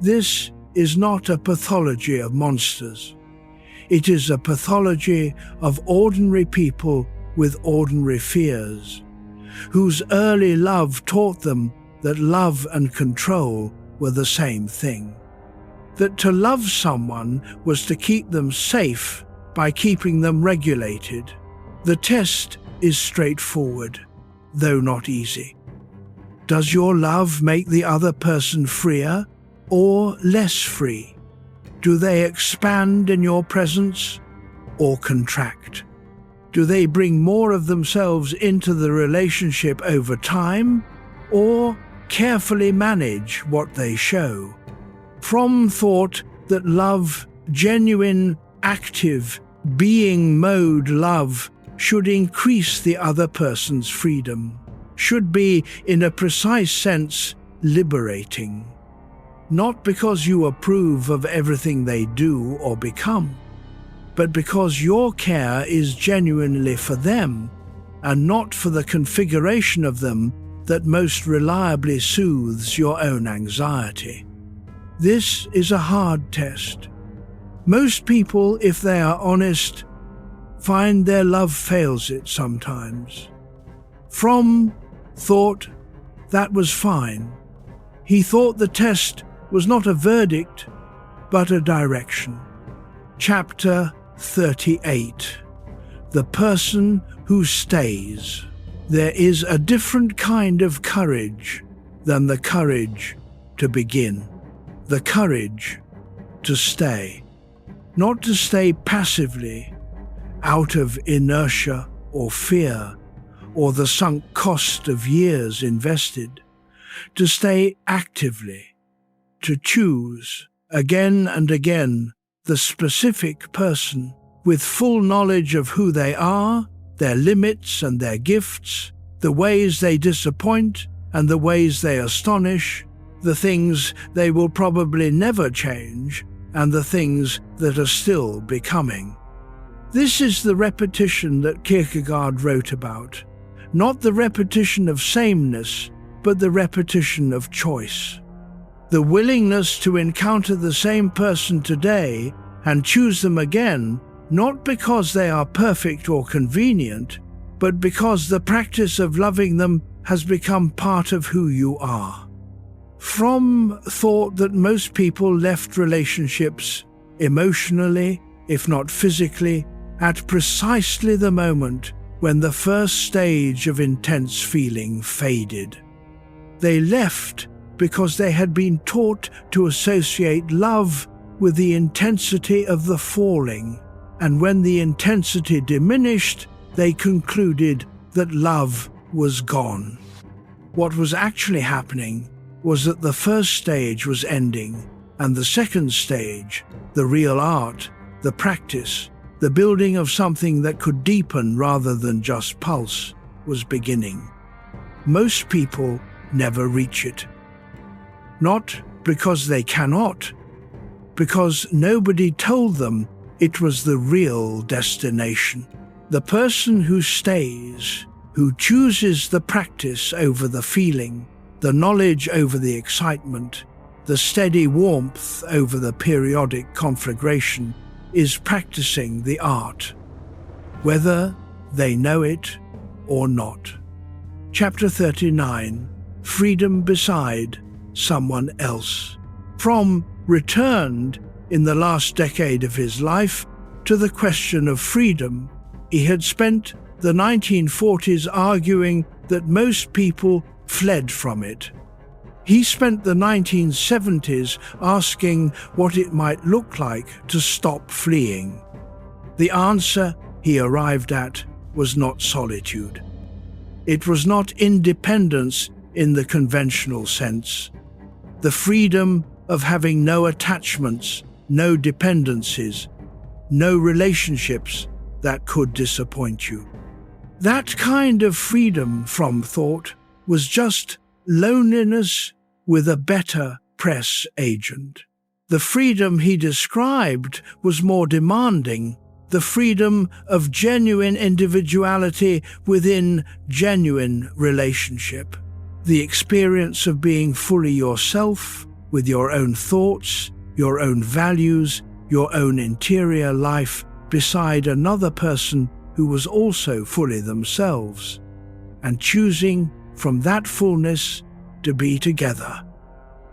This is not a pathology of monsters. It is a pathology of ordinary people with ordinary fears, whose early love taught them that love and control were the same thing. That to love someone was to keep them safe by keeping them regulated. The test is straightforward, though not easy. Does your love make the other person freer or less free? Do they expand in your presence or contract? Do they bring more of themselves into the relationship over time or carefully manage what they show? Fromm thought that love, genuine, active, being mode love, should increase the other person's freedom, should be, in a precise sense, liberating. Not because you approve of everything they do or become, but because your care is genuinely for them and not for the configuration of them that most reliably soothes your own anxiety. This is a hard test. Most people, if they are honest, find their love fails it sometimes. Fromm thought that was fine. He thought the test was not a verdict, but a direction. Chapter 38. The person who stays. There is a different kind of courage than the courage to begin. The courage to stay. Not to stay passively, out of inertia or fear, or the sunk cost of years invested. To stay actively, to choose, again and again, the specific person with full knowledge of who they are, their limits and their gifts, the ways they disappoint and the ways they astonish, the things they will probably never change, and the things that are still becoming. This is the repetition that Kierkegaard wrote about, not the repetition of sameness, but the repetition of choice. The willingness to encounter the same person today and choose them again, not because they are perfect or convenient, but because the practice of loving them has become part of who you are. Fromm thought that most people left relationships, emotionally, if not physically, at precisely the moment when the first stage of intense feeling faded. They left because they had been taught to associate love with the intensity of the falling, and when the intensity diminished, they concluded that love was gone. What was actually happening was that the first stage was ending, and the second stage, the real art, the practice, the building of something that could deepen rather than just pulse, was beginning. Most people never reach it. Not because they cannot, because nobody told them it was the real destination. The person who stays, who chooses the practice over the feeling, the knowledge over the excitement, the steady warmth over the periodic conflagration, is practicing the art, whether they know it or not. Chapter 39. Freedom beside someone else. Fromm returned in the last decade of his life to the question of freedom. He had spent the 1940s arguing that most people fled from it. He spent the 1970s asking what it might look like to stop fleeing. The answer he arrived at was not solitude. It was not independence in the conventional sense. The freedom of having no attachments, no dependencies, no relationships that could disappoint you. That kind of freedom, Fromm thought, was just loneliness with a better press agent. The freedom he described was more demanding, the freedom of genuine individuality within genuine relationship. The experience of being fully yourself, with your own thoughts, your own values, your own interior life beside another person who was also fully themselves, and choosing from that fullness to be together.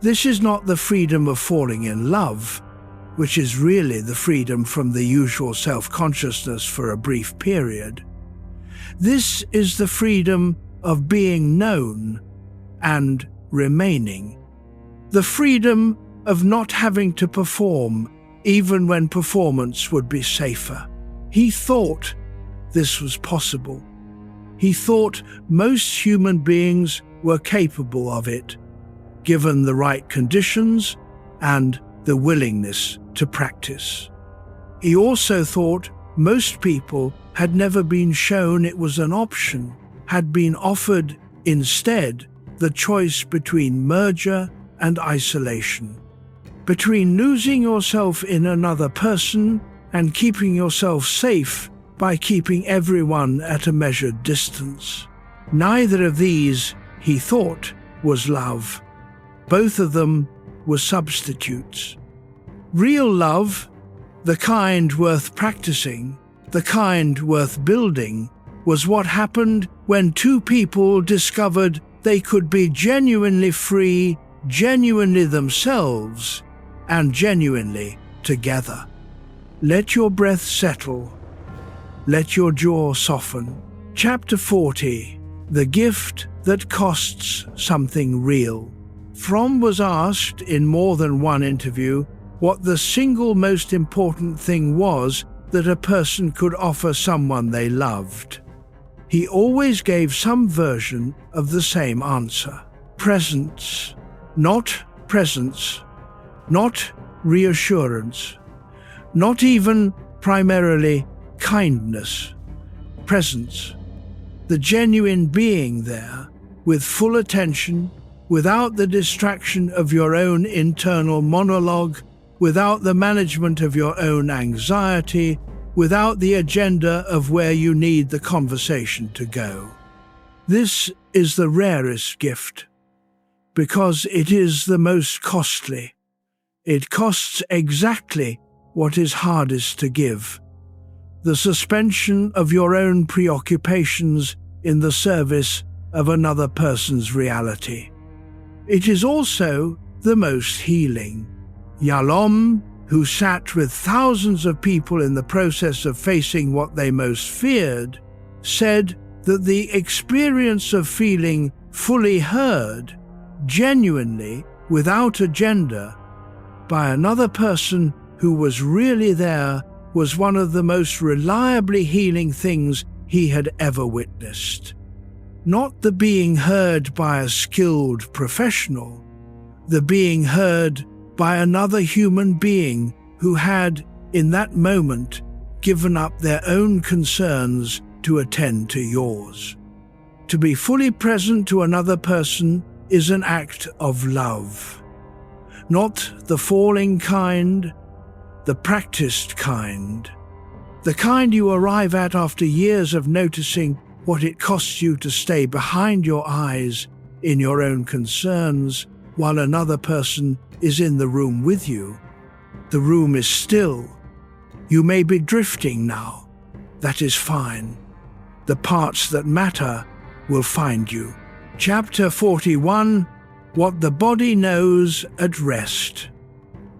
This is not the freedom of falling in love, which is really the freedom from the usual self-consciousness for a brief period. This is the freedom of being known and remaining. The freedom of not having to perform, even when performance would be safer. He thought this was possible. He thought most human beings were capable of it, given the right conditions and the willingness to practice. He also thought most people had never been shown it was an option, had been offered instead the choice between merger and isolation, between losing yourself in another person and keeping yourself safe by keeping everyone at a measured distance. Neither of these, he thought, was love. Both of them were substitutes. Real love, the kind worth practicing, the kind worth building, was what happened when two people discovered they could be genuinely free, genuinely themselves, and genuinely together. Let your breath settle. Let your jaw soften. Chapter 40. The Gift That Costs Something Real. Fromm was asked in more than one interview what the single most important thing was that a person could offer someone they loved. He always gave some version of the same answer. Presence. Not presence. Not reassurance. Not even primarily kindness. Presence. The genuine being there, with full attention, without the distraction of your own internal monologue, without the management of your own anxiety, without the agenda of where you need the conversation to go. This is the rarest gift, because it is the most costly. It costs exactly what is hardest to give: the suspension of your own preoccupations in the service of another person's reality. It is also the most healing. Yalom, who sat with thousands of people in the process of facing what they most feared, said that the experience of feeling fully heard, genuinely, without agenda, by another person who was really there was one of the most reliably healing things he had ever witnessed. Not the being heard by a skilled professional, the being heard by another human being who had, in that moment, given up their own concerns to attend to yours. To be fully present to another person is an act of love. Not the falling kind, the practiced kind. The kind you arrive at after years of noticing what it costs you to stay behind your eyes in your own concerns while another person is in the room with you. The room is still. You may be drifting now. That is fine. The parts that matter will find you. Chapter 41. What the body knows at rest.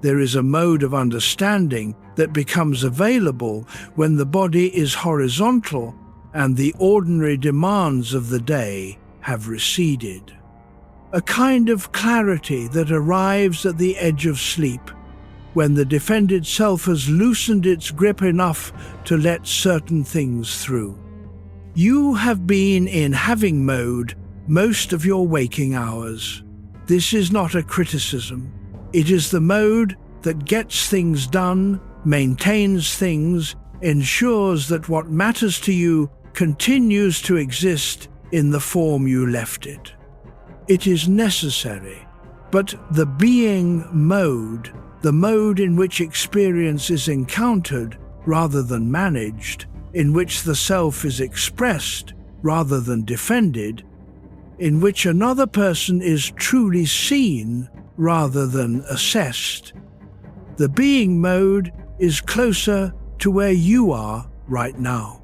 There is a mode of understanding that becomes available when the body is horizontal and the ordinary demands of the day have receded. A kind of clarity that arrives at the edge of sleep, when the defended self has loosened its grip enough to let certain things through. You have been in having mode most of your waking hours. This is not a criticism. It is the mode that gets things done, maintains things, ensures that what matters to you continues to exist in the form you left it. It is necessary, but the being mode, the mode in which experience is encountered rather than managed, in which the self is expressed rather than defended, in which another person is truly seen rather than assessed. The being mode is closer to where you are right now.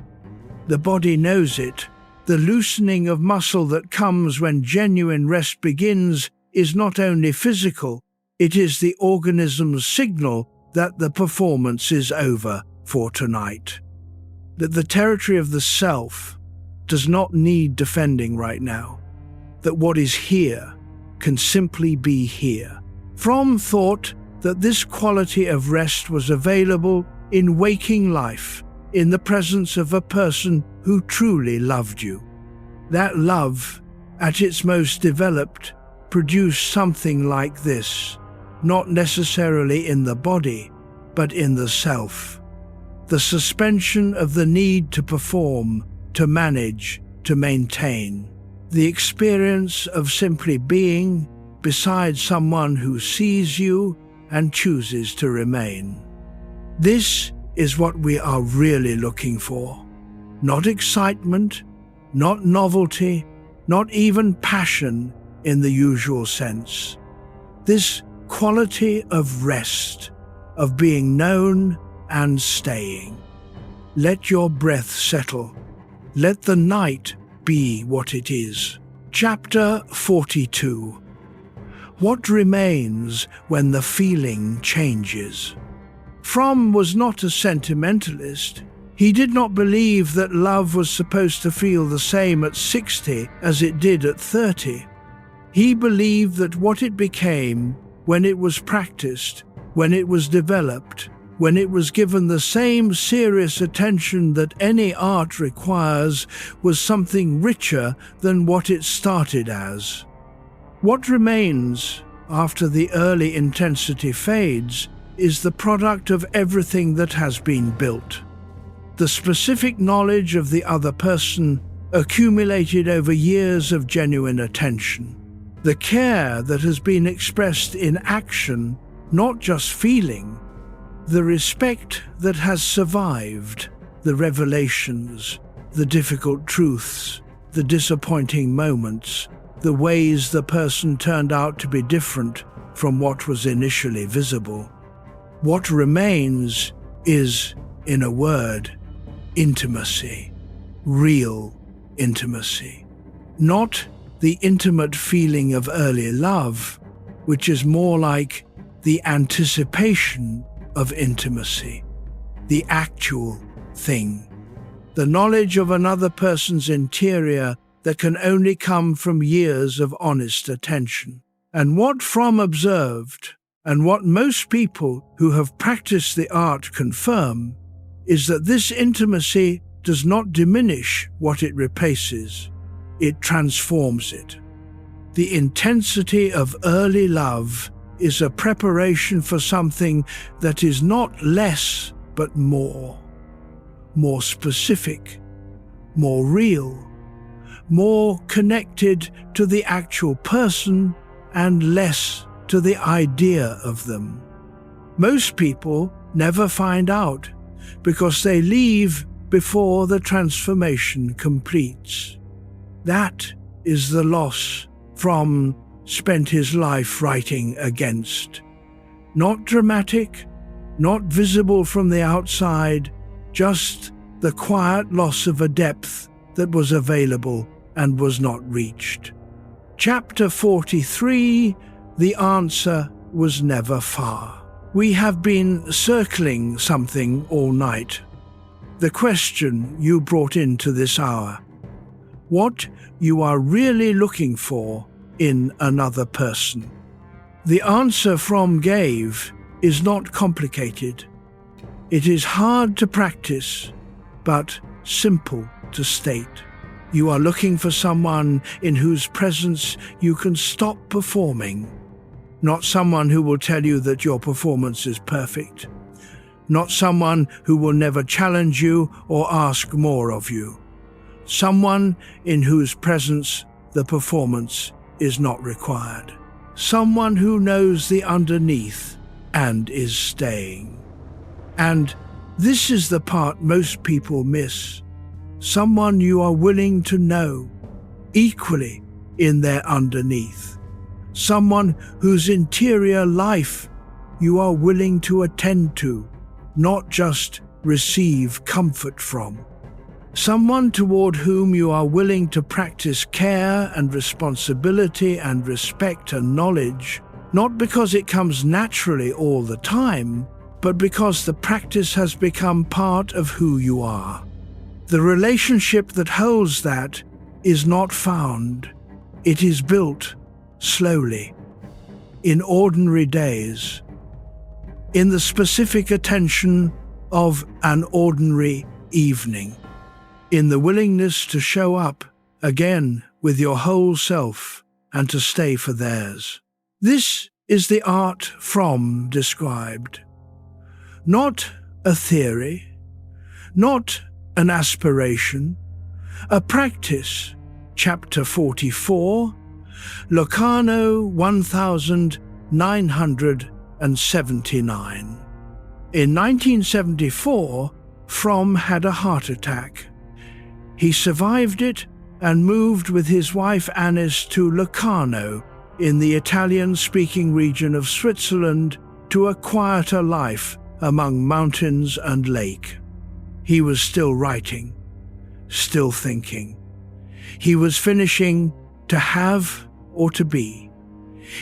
The body knows it. The loosening of muscle that comes when genuine rest begins is not only physical, it is the organism's signal that the performance is over for tonight. That the territory of the self does not need defending right now. That what is here can simply be here. Fromm thought that this quality of rest was available in waking life, in the presence of a person who truly loved you. That love, at its most developed, produced something like this, not necessarily in the body, but in the self. The suspension of the need to perform, to manage, to maintain. The experience of simply being beside someone who sees you and chooses to remain. This is what we are really looking for. Not excitement, not novelty, not even passion in the usual sense. This quality of rest, of being known and staying. Let your breath settle. Let the night be what it is. Chapter 42. What remains when the feeling changes? Fromm was not a sentimentalist. He did not believe that love was supposed to feel the same at 60 as it did at 30. He believed that what it became when it was practiced, when it was developed, when it was given the same serious attention that any art requires, was something richer than what it started as. What remains after the early intensity fades is the product of everything that has been built. The specific knowledge of the other person accumulated over years of genuine attention. The care that has been expressed in action, not just feeling. The respect that has survived, the revelations, the difficult truths, the disappointing moments, the ways the person turned out to be different from what was initially visible. What remains is, in a word, intimacy, real intimacy. Not the intimate feeling of early love, which is more like the anticipation of intimacy, the actual thing, the knowledge of another person's interior that can only come from years of honest attention. And what Fromm observed, and what most people who have practiced the art confirm, is that this intimacy does not diminish what it replaces, it transforms it. The intensity of early love is a preparation for something that is not less but more specific, more real, more connected to the actual person and less to the idea of them. Most people never find out because they leave before the transformation completes. That is the loss Fromm spent his life writing against. Not dramatic, not visible from the outside, just the quiet loss of a depth that was available and was not reached. Chapter 43, the answer was never far. We have been circling something all night. the question you brought into this hour, what you are really looking for in another person. The answer Fromm gave is not complicated. It is hard to practice, but simple to state. You are looking for someone in whose presence you can stop performing, not someone who will tell you that your performance is perfect, not someone who will never challenge you or ask more of you, someone in whose presence the performance is not required, someone who knows the underneath and is staying. And this is the part most people miss. Someone you are willing to know, equally in their underneath. Someone whose interior life you are willing to attend to, not just receive comfort from. Someone toward whom you are willing to practice care and responsibility and respect and knowledge, not because it comes naturally all the time, but because the practice has become part of who you are. The relationship that holds that is not found. It is built slowly, in ordinary days, in the specific attention of an ordinary evening, in the willingness to show up again with your whole self and to stay for theirs. This is the art Fromm described. Not a theory, not an aspiration, a practice. Chapter 44, Locarno 1979. In 1974, Fromm had a heart attack. He survived it and moved with his wife Anis to Locarno in the Italian-speaking region of Switzerland to a quieter life among mountains and lake. He was still writing, still thinking. He was finishing To Have or To Be.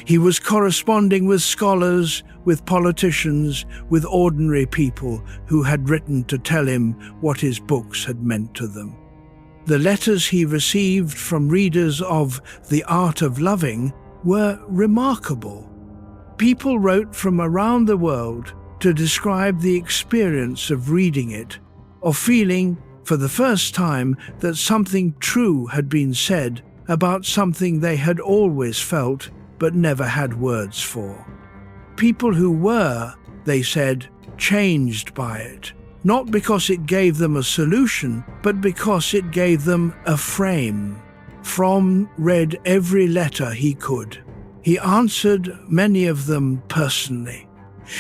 He was corresponding with scholars, with politicians, with ordinary people who had written to tell him what his books had meant to them. The letters he received from readers of The Art of Loving were remarkable. People wrote from around the world to describe the experience of reading it, of feeling for the first time that something true had been said about something they had always felt but never had words for. People who were, they said, changed by it, not because it gave them a solution, but because it gave them a frame. Fromm read every letter he could. He answered many of them personally.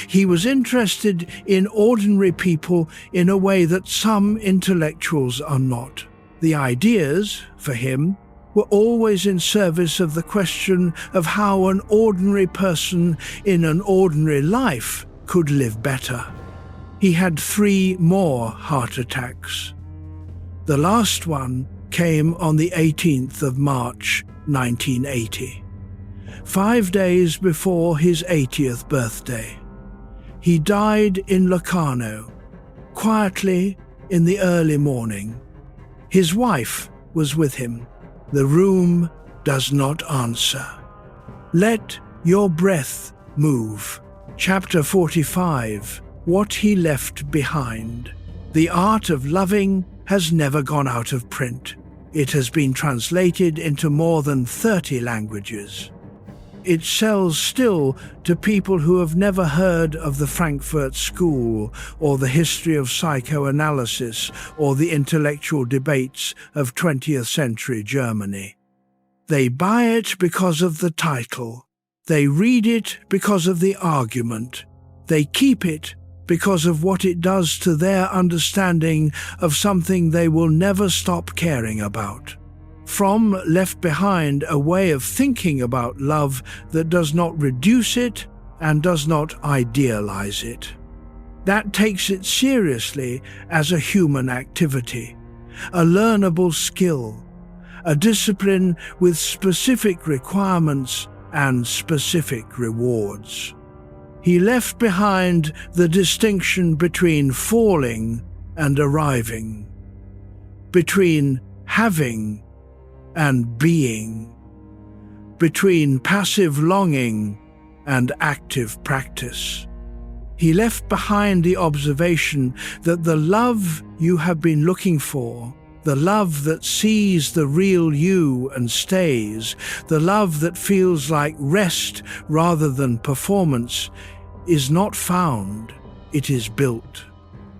He was interested in ordinary people in a way that some intellectuals are not. The ideas, for him, were always in service of the question of how an ordinary person in an ordinary life could live better. He had 3 more heart attacks. The last one came on the 18th of March, 1980, 5 days before his 80th birthday. He died in Locarno, quietly in the early morning. His wife was with him. The room does not answer. Let your breath move. Chapter 45, What He Left Behind. The Art of Loving has never gone out of print. It has been translated into more than 30 languages. It sells still to people who have never heard of the Frankfurt School or the history of psychoanalysis or the intellectual debates of 20th century Germany. They buy it because of the title. They read it because of the argument. They keep it because of what it does to their understanding of something they will never stop caring about. Fromm left behind a way of thinking about love that does not reduce it and does not idealize it. That takes it seriously as a human activity, a learnable skill, a discipline with specific requirements and specific rewards. He left behind the distinction between falling and arriving, between having and being, between passive longing and active practice. He left behind the observation that the love you have been looking for, the love that sees the real you and stays, the love that feels like rest rather than performance, is not found, it is built.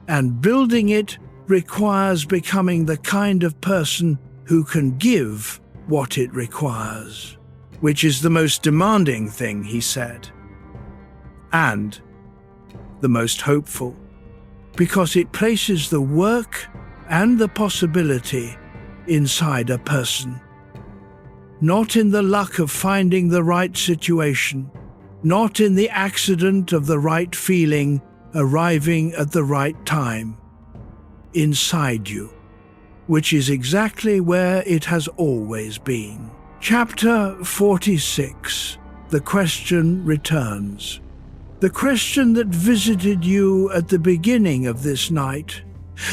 And building it requires becoming the kind of person who can give what it requires, which is the most demanding thing, he said, and the most hopeful, because it places the work and the possibility inside a person, not in the luck of finding the right situation, not in the accident of the right feeling arriving at the right time, inside you, which is exactly where it has always been. Chapter 46. The question returns. The question that visited you at the beginning of this night,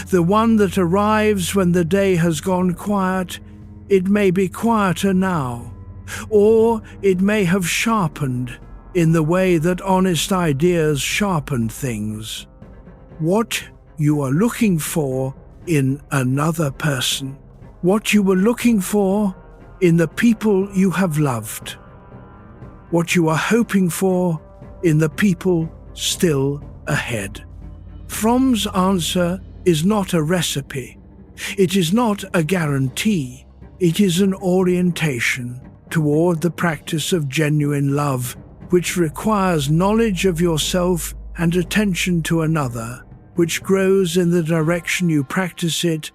the one that arrives when the day has gone quiet. It may be quieter now, or it may have sharpened in the way that honest ideas sharpen things. What you are looking for in another person, what you were looking for in the people you have loved, what you are hoping for in the people still ahead. Fromm's answer is not a recipe. It is not a guarantee. It is an orientation toward the practice of genuine love, which requires knowledge of yourself and attention to another, which grows in the direction you practice it,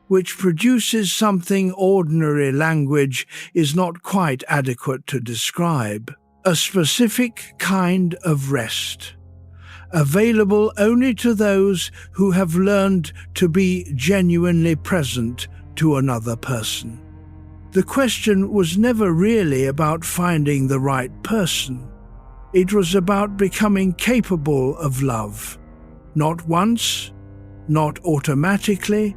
which produces something ordinary language is not quite adequate to describe. A specific kind of rest, available only to those who have learned to be genuinely present to another person. The question was never really about finding the right person. It was about becoming capable of love, not once, not automatically,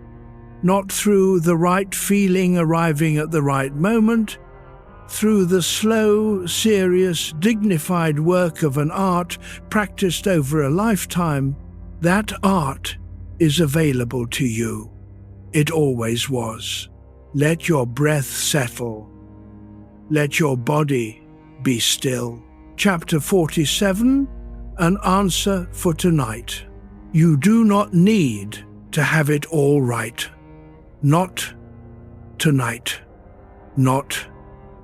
not through the right feeling arriving at the right moment, through the slow, serious, dignified work of an art practiced over a lifetime. That art is available to you. It always was. Let your breath settle. Let your body be still. Chapter 47. An answer for tonight. You do not need to have it all right. Not tonight. Not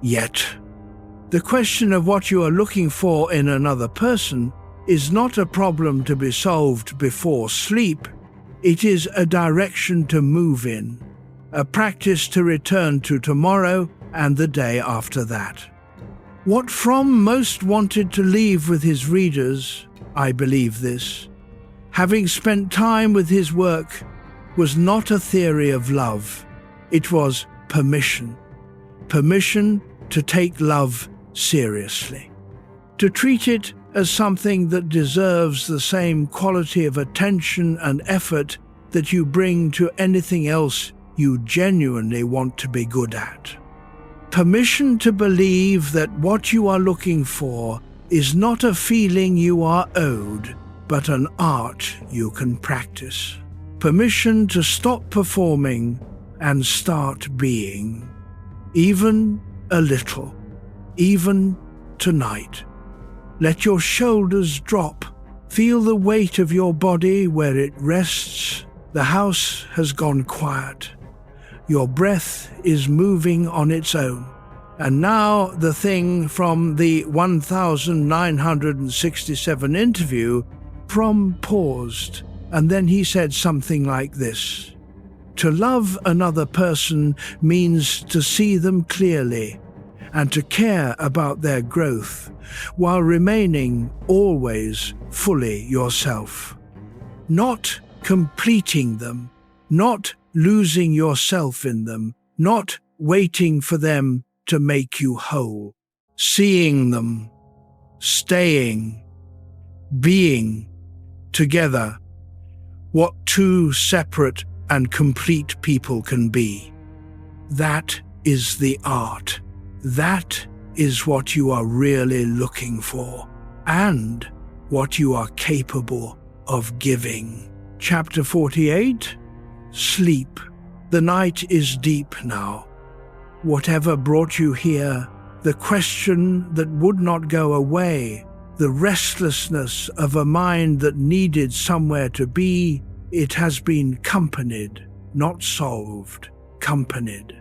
yet. The question of what you are looking for in another person is not a problem to be solved before sleep. It is a direction to move in, a practice to return to tomorrow and the day after that. What Fromm most wanted to leave with his readers, I believe this, having spent time with his work, was not a theory of love. It was permission. Permission to take love seriously, to treat it as something that deserves the same quality of attention and effort that you bring to anything else you genuinely want to be good at. Permission to believe that what you are looking for is not a feeling you are owed, but an art you can practice. Permission to stop performing and start being, even a little, even tonight. Let your shoulders drop. Feel the weight of your body where it rests. The house has gone quiet. Your breath is moving on its own. And now the thing from the 1967 interview. Fromm paused, and then he said something like this. To love another person means to see them clearly and to care about their growth while remaining always fully yourself. Not completing them, not losing yourself in them, not waiting for them to make you whole. Seeing them, staying, being together what two separate and complete people can be. That is the art. That is what you are really looking for, and what you are capable of giving. Chapter 48. Sleep. The night is deep now. Whatever brought you here, the question that would not go away, the restlessness of a mind that needed somewhere to be, it has been companied, not solved, companied.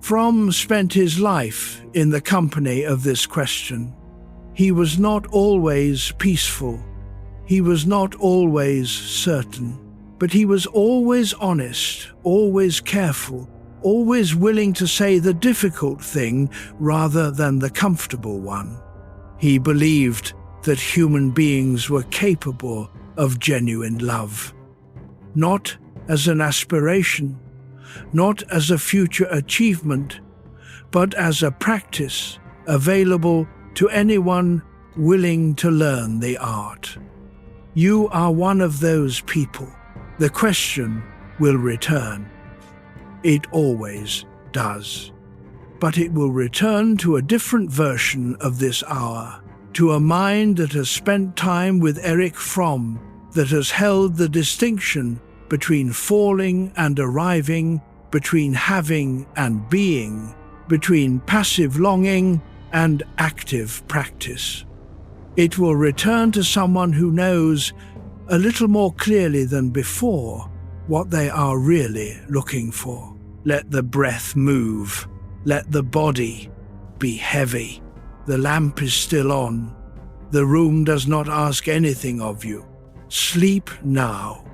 Fromm spent his life in the company of this question. He was not always peaceful. He was not always certain. But he was always honest, always careful, always willing to say the difficult thing rather than the comfortable one. He believed that human beings were capable of genuine love. Not as an aspiration, not as a future achievement, but as a practice available to anyone willing to learn the art. You are one of those people. The question will return. It always does. But it will return to a different version of this hour, to a mind that has spent time with Erich Fromm, that has held the distinction between falling and arriving, between having and being, between passive longing and active practice. It will return to someone who knows, a little more clearly than before, what they are really looking for. Let the breath move. Let the body be heavy. The lamp is still on. The room does not ask anything of you. Sleep now.